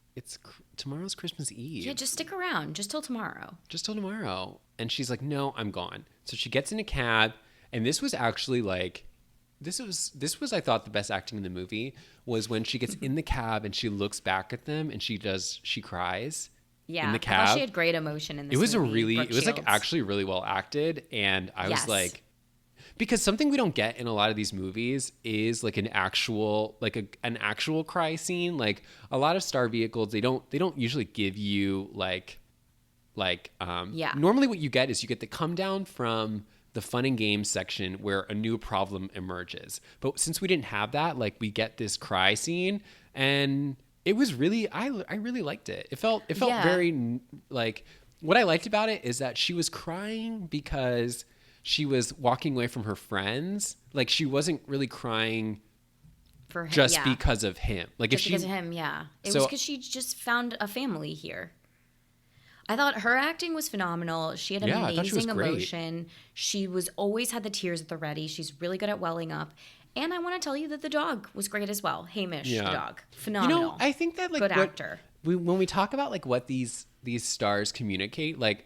tomorrow's Christmas Eve. Yeah, just stick around. Just till tomorrow. And she's like, no, I'm gone. So she gets in a cab. And this was actually like, this was I thought the best acting in the movie was when she gets in the cab and she looks back at them and she cries. Yeah, in the cab. I thought she had great emotion in this movie. It was like actually really well acted. And I was like, because something we don't get in a lot of these movies is like an actual cry scene. Like a lot of star vehicles, they don't usually give you normally what you get is you get the come down from the fun and games section where a new problem emerges. But since we didn't have that, like we get this cry scene, and it was really, I really liked it. It felt very like, what I liked about it is that she was crying because she was walking away from her friends. Like she wasn't really crying for him, just because of him. Like just because of him, yeah. It was because she just found a family here. I thought her acting was phenomenal. She had amazing emotion. She was always had the tears at the ready. She's really good at welling up. And I want to tell you that the dog was great as well. Hamish, the dog. Phenomenal. You know, I think that like good actor. When we talk about like what these stars communicate, like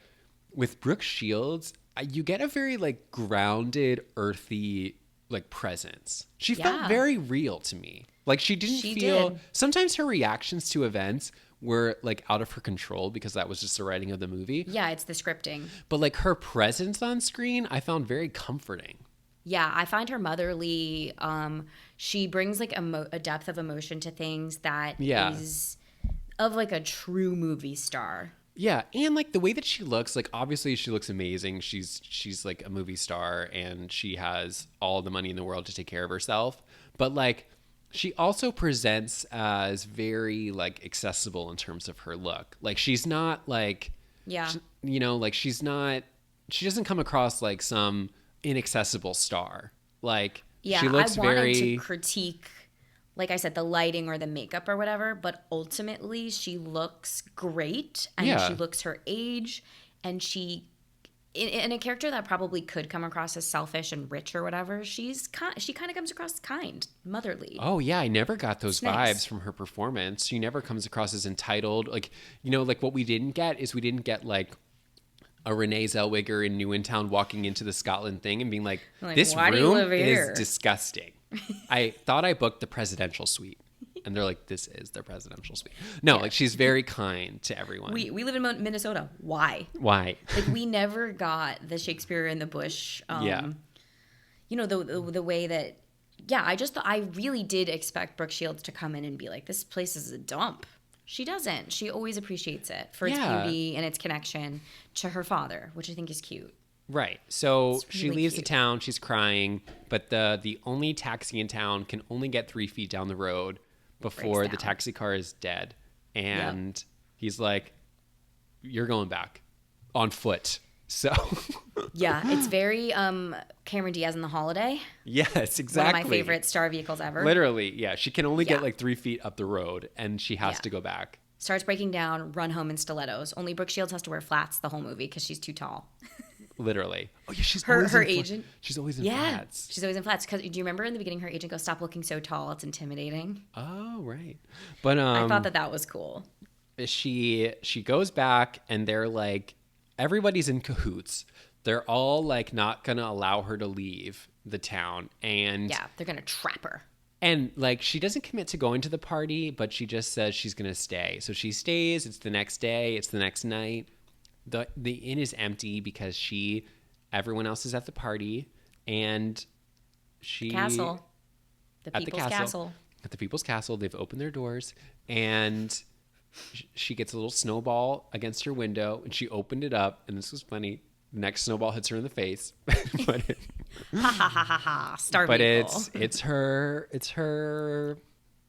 with Brooke Shields, you get a very like grounded, earthy like presence. She felt very real to me. Like she did. Sometimes her reactions to events were like out of her control because that was just the writing of the movie. Yeah, it's the scripting. But like her presence on screen, I found very comforting. Yeah, I find her motherly. She brings like a depth of emotion to things that is of like a true movie star. Yeah, and like the way that she looks, like obviously she looks amazing. She's like a movie star and she has all the money in the world to take care of herself. But like she also presents as very like accessible in terms of her look. Like she's not like she doesn't come across like some inaccessible star. Like she looks I wanted very to critique, like I said, the lighting or the makeup or whatever, but ultimately she looks great and she looks her age, and she in a character that probably could come across as selfish and rich or whatever, she kind of comes across kind, motherly. Oh yeah, I never got those vibes from her performance. She never comes across as entitled. Like, you know, like what we didn't get like a Renee Zellweger in Newentown walking into the Scotland thing and being like this room is disgusting. I thought I booked the presidential suite. And they're like, this is their presidential suite. No, like she's very kind to everyone. We live in Minnesota. Why? Like we never got the Shakespeare in the Bush. You know, the way that, I really did expect Brooke Shields to come in and be like, this place is a dump. She doesn't. She always appreciates it for its beauty and its connection to her father, which I think is cute. Right. So she leaves the town. She's crying. But the only taxi in town can only get 3 feet down the road before the taxi car is dead. And he's like, you're going back on foot. So yeah, it's very Cameron Diaz in The Holiday. Yes, exactly. One of my favorite star vehicles ever. Literally, yeah. She can only get like 3 feet up the road and she has to go back. Starts breaking down, run home in stilettos. Only Brooke Shields has to wear flats the whole movie because she's too tall. Literally. Oh yeah, she's Her always in agent. She's always in Yeah, flats. she's always in flats. Because do you remember in the beginning, her agent goes, "Stop looking so tall. It's intimidating." Oh right. But I thought that was cool. she goes back and they're like, everybody's in cahoots. They're all like not gonna allow her to leave the town, and Yeah, they're gonna trap her. and like she doesn't commit to going to the party, but she just says she's gonna stay. So she stays. It's the next day. It's the next night. The inn is empty because everyone else is at the party, and she Castle. The at people's the castle. At the people's castle, they've opened their doors, and she gets a little snowball against her window, and she opened it up, and this was funny. The next snowball hits her in the face, but Ha ha ha ha ha. Star but people. it's her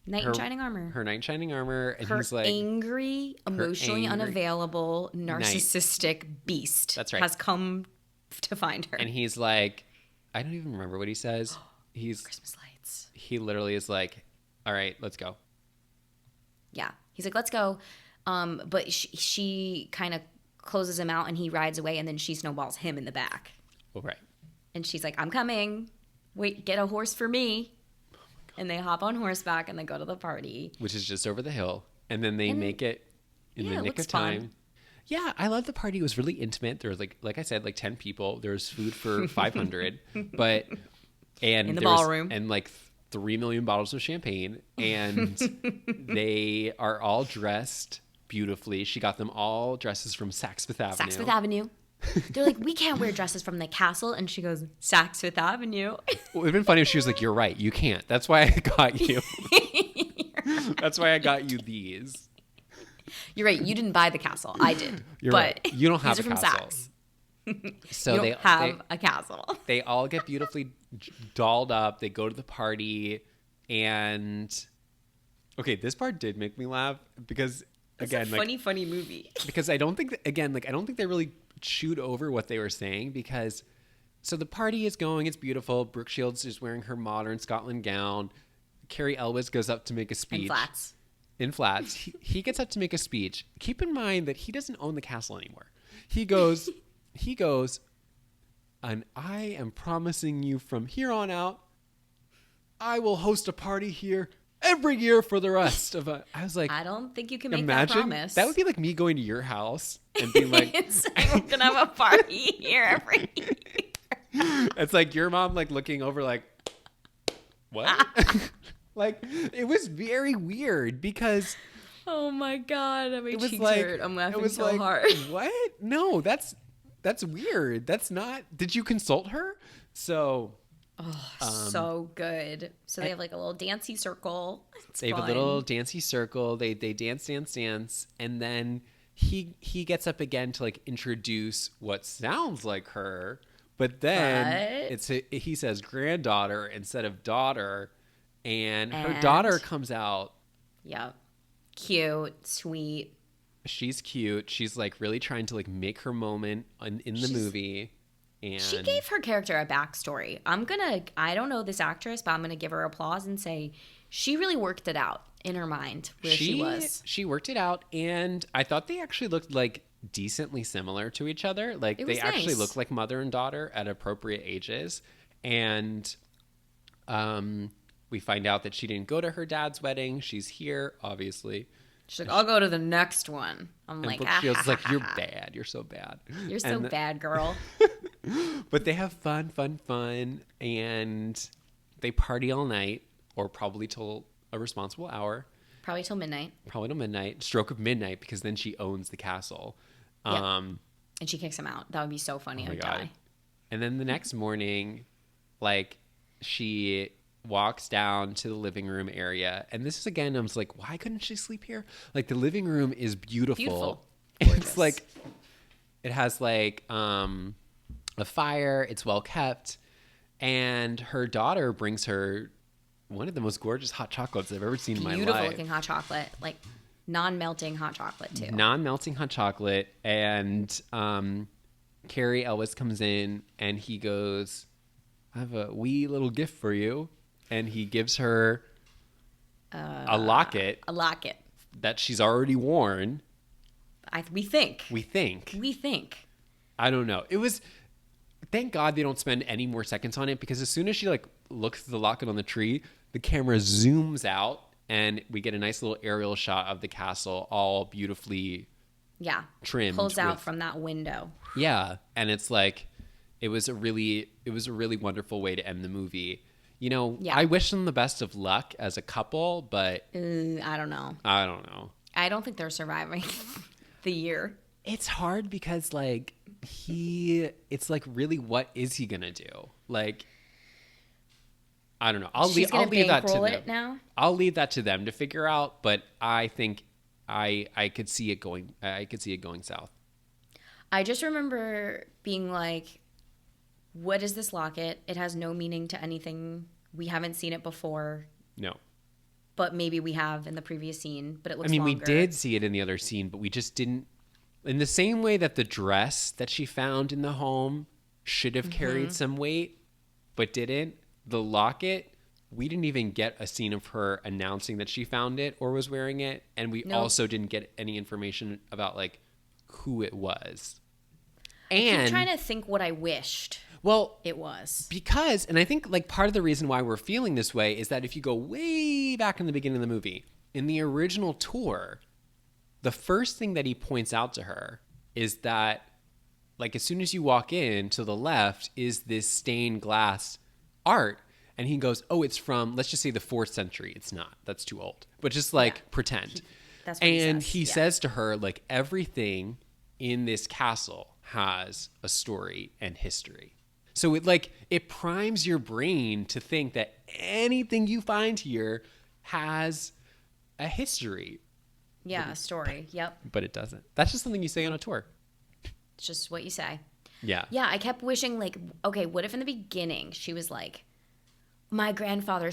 Knight in shining armor. her knight in shining armor, and Her he's like angry, emotionally angry unavailable, narcissistic beast. That's right. Has come to find her. and he's like, I don't even remember what he says. Christmas lights. He literally is like, all right, let's go. Yeah. He's like, let's go. But she kind of closes him out and he rides away, and then she snowballs him in the back. Oh, right. And she's like, I'm coming. Wait, get a horse for me. And they hop on horseback and they go to the party. Which is just over the hill. And then they make it in the it nick looks of time. fun. Yeah, I love the party. It was really intimate. There was like I said, like 10 people. There was food for 500. But and In the there was- ballroom. and like 3 million bottles of champagne. And they are all dressed beautifully. She got them all dresses from Saks Fifth Avenue. Saks Fifth Avenue. They're like, we can't wear dresses from the castle. And she goes, Saks Fifth Avenue. It would have been funny if she was like, you're right, you can't. That's why I got you. That's why I got you these. You're right. You didn't buy the castle. I did. You're but right. You don't have these a are from castle. Saks. So You don't they have a castle. they all get beautifully dolled up. They go to the party, and okay, this part did make me laugh because It's again, a funny movie. because I don't think I don't think they really chewed over what they were saying, because so the party is going, it's beautiful. Brooke Shields is wearing her modern Scotland gown. Carrie Elwes goes up to make a speech. In flats. In flats. He gets up to make a speech. Keep in mind that he doesn't own the castle anymore. He goes, and I am promising you from here on out, I will host a party here every year for the rest of it. I was like, I don't think you can make imagine that promise. that would be like me going to your house and being like, we're gonna have a party here every year. it's like your mom like looking over like, what? Like, it was very weird because Oh my god, my it was cheeks like, hurt. I'm laughing it was so like, hard. what? No, that's weird. That's not. Did you consult her? So So good. So they have like a little dancey circle. It's they have fun. a little dancey circle. They dance, and then he gets up again to like introduce what sounds like her, but then he says granddaughter instead of daughter, and her daughter comes out. Yep. Cute, sweet. She's cute. She's like really trying to like make her moment in the movie. And She gave her character a backstory. I don't know this actress, but I'm gonna give her applause and say she really worked it out in her mind where she was. She worked it out, and I thought they actually looked like decently similar to each other. Like they actually nice. look like mother and daughter at appropriate ages. And we find out that she didn't go to her dad's wedding. She's here, obviously. She's like, I'll go to the next one. I'm And like, Brooke Shields is like, you're bad. You're so bad. You're so bad, girl. But they have fun, and they party all night, or probably till a responsible hour. Probably till midnight. Probably till midnight, stroke of midnight, because then she owns the castle. Yep. And she kicks him out. That would be so funny. Oh my I'd God. die. And then the next morning, like, she walks down to the living room area. And this is, again, I was like, why couldn't she sleep here? Like, the living room is beautiful. Beautiful. It's like, it has, like, a fire. It's well kept. And her daughter brings her one of the most gorgeous hot chocolates I've ever seen in my life. Beautiful looking hot chocolate. Like, non-melting hot chocolate, too. Non-melting hot chocolate. And Carrie Elwes comes in, and he goes, I have a wee little gift for you. And he gives her a locket. A locket. That she's already worn. We think. We think. We think. I don't know. It was thank God they don't spend any more seconds on it, because as soon as she like looks at the locket on the tree, the camera zooms out and we get a nice little aerial shot of the castle all beautifully trimmed. Pulls out from that window. Yeah. And it's like, it was a really wonderful way to end the movie. You know, I wish them the best of luck as a couple, but I don't know. I don't know. I don't think they're surviving the year. It's hard because like it's like, really, what is he gonna do? Like, I don't know. I'll leave that to them. Now? I'll leave that to them to figure out. But I think I could see it going. I could see it going south. I just remember being like, "What is this locket? It has no meaning to anything. We haven't seen it before." No. But maybe we have in the previous scene. But it looks. We did see it in the other scene, but we just didn't. In the same way that the dress that she found in the home should have carried some weight, but didn't, the locket, we didn't even get a scene of her announcing that she found it or was wearing it. And we also didn't get any information about like who it was. And I'm trying to think what I wished it was. Because, and I think like part of the reason why we're feeling this way is that if you go way back in the beginning of the movie, in the original tour, the first thing that he points out to her is that, like, as soon as you walk in, to the left is this stained glass art. And he goes, oh, it's from, let's just say the 4th century. It's not. That's too old. But just, like, pretend. That's what he says to her, like, everything in this castle has a story and history. So, it primes your brain to think that anything you find here has a history. Yeah, a story. Yep. But it doesn't. That's just something you say on a tour. It's just what you say. Yeah. Yeah, I kept wishing, like, okay, what if in the beginning she was like, my grandfather,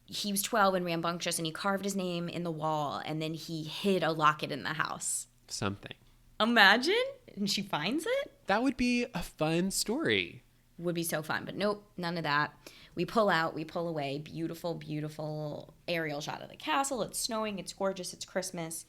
he was 12 and rambunctious and he carved his name in the wall and then he hid a locket in the house. Something. Imagine? And she finds it? That would be a fun story. Would be so fun. But nope, none of that. We pull out, we pull away. Beautiful, beautiful aerial shot of the castle. It's snowing, it's gorgeous, it's Christmas.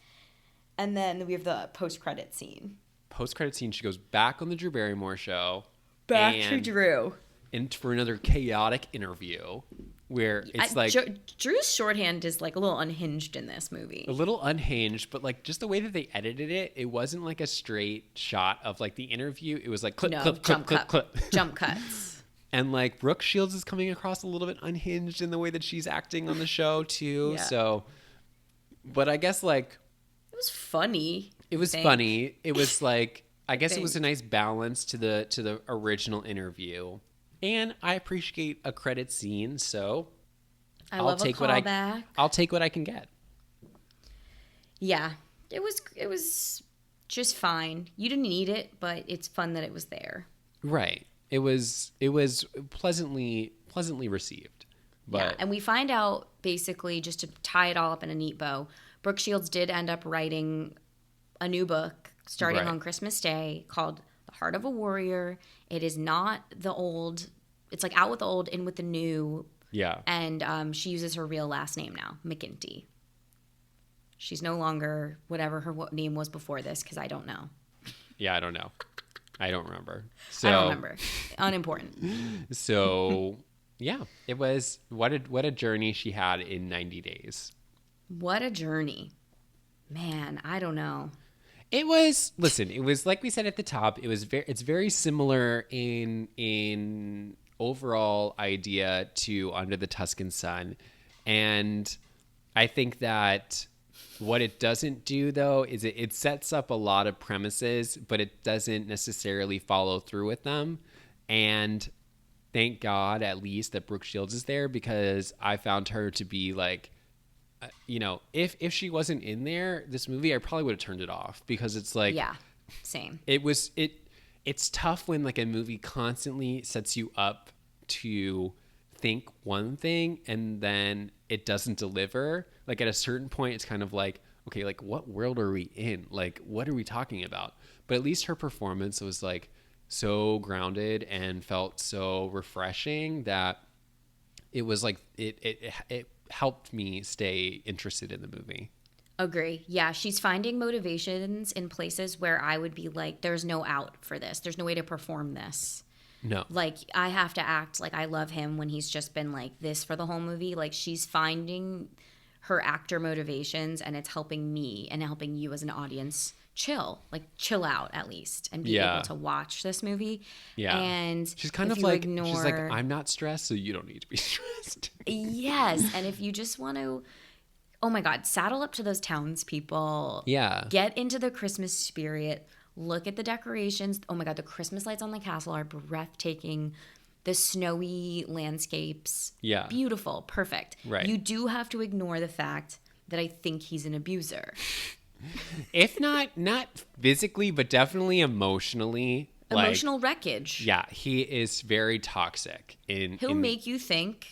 And then we have the post-credit scene. Post-credit scene, she goes back on the Drew Barrymore show. Back to Drew. And for another chaotic interview where it's Drew's shorthand is like a little unhinged in this movie. A little unhinged, but like just the way that they edited it, it wasn't like a straight shot of like the interview. It was like clip, clip. Jump cuts. And like Brooke Shields is coming across a little bit unhinged in the way that she's acting on the show too. Yeah. So, but I guess like it was funny. It was funny. It was like, I guess it was a nice balance to the original interview. And I appreciate a credit scene, so I'll take what I can get. Yeah, it was just fine. You didn't need it, but it's fun that it was there. Right. It was pleasantly received. But yeah, and we find out basically, just to tie it all up in a neat bow, Brooke Shields did end up writing a new book starting on Christmas Day called The Heart of a Warrior. It is not the old. It's like out with the old, in with the new. Yeah. And she uses her real last name now, McGinty. She's no longer whatever her name was before this, because I don't know. Yeah, I don't know. I don't remember. So, I don't remember. Unimportant. So, yeah, it was what a journey she had in 90 days. What a journey. Man, I don't know. It was like we said at the top, it's very similar in overall idea to Under the Tuscan Sun. And I think that what it doesn't do, though, is it sets up a lot of premises, but it doesn't necessarily follow through with them. And thank God, at least, that Brooke Shields is there, because I found her to be like, if she wasn't in there, this movie, I probably would have turned it off, because it's like, yeah, same. It's tough when like a movie constantly sets you up to think one thing and then it doesn't deliver. Like at a certain point, it's kind of like, okay, like what world are we in? Like, what are we talking about? But at least her performance was like so grounded and felt so refreshing that it was like, it helped me stay interested in the movie. Agree. Yeah, she's finding motivations in places where I would be like, there's no out for this. There's no way to perform this. No. Like, I have to act like I love him when he's just been like this for the whole movie. Like, she's finding her actor motivations, and it's helping me and helping you as an audience chill out at least, and be able to watch this movie. Yeah. And she's kind of like, she's like, I'm not stressed, so you don't need to be stressed. Yes. And if you just want to, oh my God, saddle up to those townspeople. Yeah. Get into the Christmas spirit. Look at the decorations. Oh my God, the Christmas lights on the castle are breathtaking. The snowy landscapes. Yeah. Beautiful. Perfect. Right. You do have to ignore the fact that I think he's an abuser. If not physically, but definitely emotionally. Emotional wreckage. Yeah, he is very toxic. He'll make you think.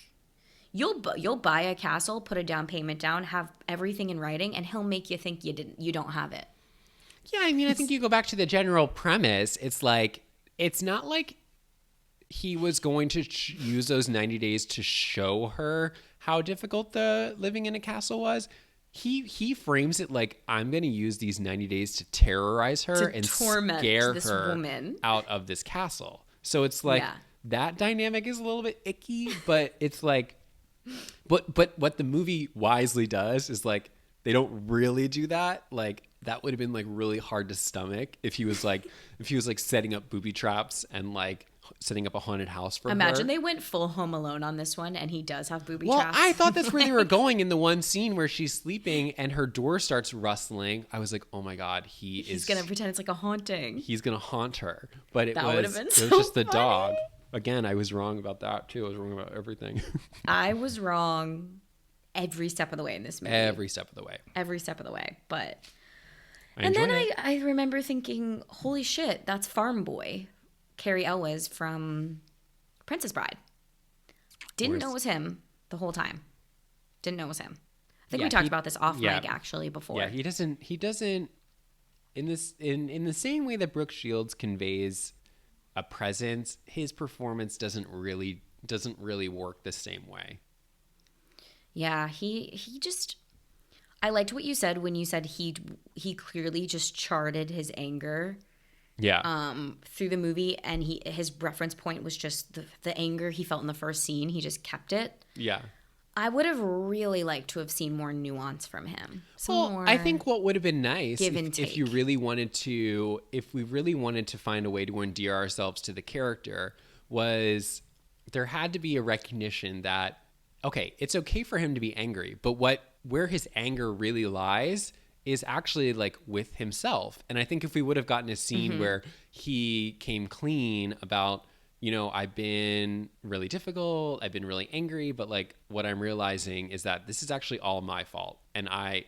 You'll buy a castle, put a down payment down, have everything in writing, and he'll make you think you don't have it. Yeah, I mean, I think you go back to the general premise. It's like, it's not like he was going to use those 90 days to show her how difficult the living in a castle was. He frames it like, I'm going to use these 90 days to terrorize her and scare her woman out of this castle. So it's like, that dynamic is a little bit icky, but it's like, but what the movie wisely does is like, they don't really do that. Like, that would have been like really hard to stomach if he was like setting up booby traps and like setting up a haunted house for her. Imagine they went full Home Alone on this one, and he does have booby traps. Well, I thought that's where they were going in the one scene where she's sleeping and her door starts rustling. I was like, oh my God, he's going to pretend it's like a haunting. He's going to haunt her. But it would have been so just the funny. dog. Again, I was wrong about that too. I was wrong about everything. I was wrong every step of the way in this movie. Every step of the way. Every step of the way. But I I remember thinking, holy shit, that's Farm Boy. Carrie Elwes from Princess Bride. Didn't know it was him the whole time. Didn't know it was him. I think we talked about this off mic actually before. Yeah, he doesn't in the same way that Brooke Shields conveys a presence, his performance doesn't really work the same way. Yeah, he just, I liked what you said when you said he clearly just charted his anger. Yeah. Through the movie, and his reference point was just the anger he felt in the first scene. He just kept it. Yeah. I would have really liked to have seen more nuance from him. I think what would have been nice if we really wanted to find a way to endear ourselves to the character, was there had to be a recognition that, okay, it's okay for him to be angry, but where his anger really lies is actually like with himself. And I think if we would have gotten a scene where he came clean about, I've been really difficult, I've been really angry, but like what I'm realizing is that this is actually all my fault. And I'm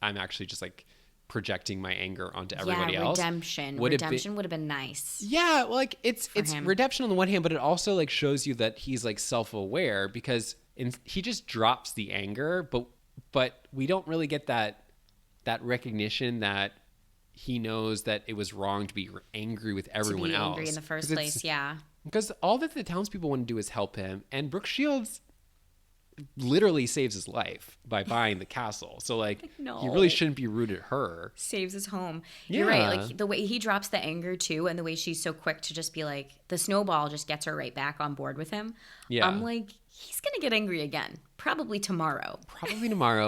actually just like projecting my anger onto everybody else. Redemption would have been nice. Yeah, like it's redemption on the one hand, but it also like shows you that he's like self-aware, because he just drops the anger, but we don't really get that recognition that he knows that it was wrong to be angry with everyone else. Angry in the first place, yeah. Because all that the townspeople want to do is help him, and Brooke Shields literally saves his life by buying the castle. So like, he really shouldn't be rude at her. Saves his home. Yeah. You're right. Like the way he drops the anger too, and the way she's so quick to just be like, the snowball just gets her right back on board with him. Yeah. I'm like, he's gonna get angry again. Probably tomorrow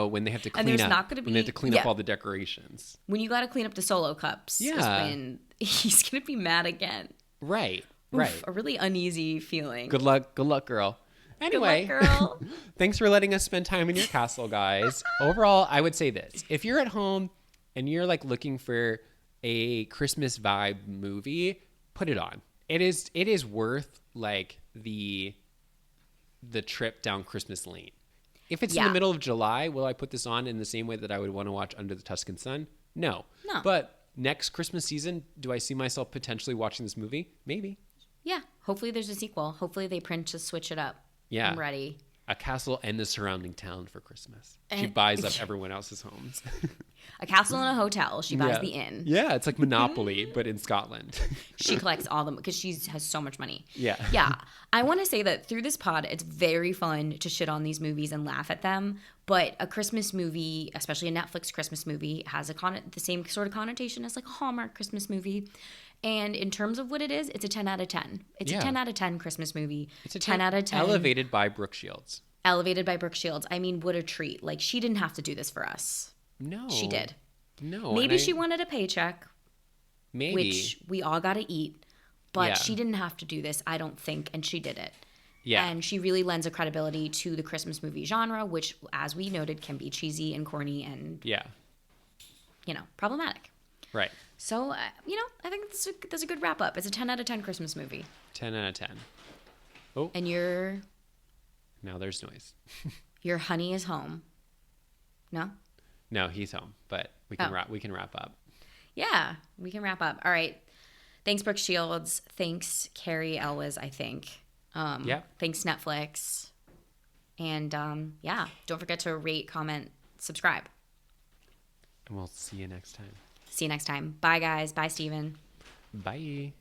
When they have to clean and there's up. not gonna be, when they have to clean up all the decorations. When you got to clean up the solo cups. Yeah. Is when he's gonna be mad again. Right. Oof, right. A really uneasy feeling. Good luck, girl. Anyway, good luck, girl. Thanks for letting us spend time in your castle, guys. Overall, I would say this. If you're at home and you're like looking for a Christmas vibe movie, put it on. It is worth like the trip down Christmas Lane. If it's in the middle of July, will I put this on in the same way that I would want to watch Under the Tuscan Sun? No. But next Christmas season, do I see myself potentially watching this movie? Maybe. Yeah. Hopefully there's a sequel. Hopefully they print to switch it up. Yeah. I'm ready. A castle and the surrounding town for Christmas. She buys up everyone else's homes. A castle and a hotel. She buys the inn. Yeah, it's like Monopoly, but in Scotland. She collects all them because she has so much money. Yeah. Yeah. I want to say that through this pod, it's very fun to shit on these movies and laugh at them. But a Christmas movie, especially a Netflix Christmas movie, has the same sort of connotation as like a Hallmark Christmas movie. And in terms of what it is, it's a 10 out of 10. It's a 10 out of 10 Christmas movie. It's a 10 out of 10. Elevated by Brooke Shields. Elevated by Brooke Shields. I mean, what a treat. Like, she didn't have to do this for us. No. She did. No. Maybe she wanted a paycheck. Maybe. Which we all got to eat. But Yeah. she didn't have to do this, I don't think. And she did it. Yeah. And she really lends a credibility to the Christmas movie genre, which, as we noted, can be cheesy and corny and, Yeah. problematic. Right. So, I think that's a good wrap up. It's a 10 out of 10 Christmas movie. 10 out of 10. Oh. And Now there's noise. your honey is home. No? No, he's home, but we can wrap up. Yeah, we can wrap up. All right. Thanks, Brooke Shields. Thanks, Carrie Elwes, I think. Yeah. Thanks, Netflix. And, don't forget to rate, comment, subscribe. And we'll see you next time. See you next time. Bye, guys. Bye, Steven. Bye.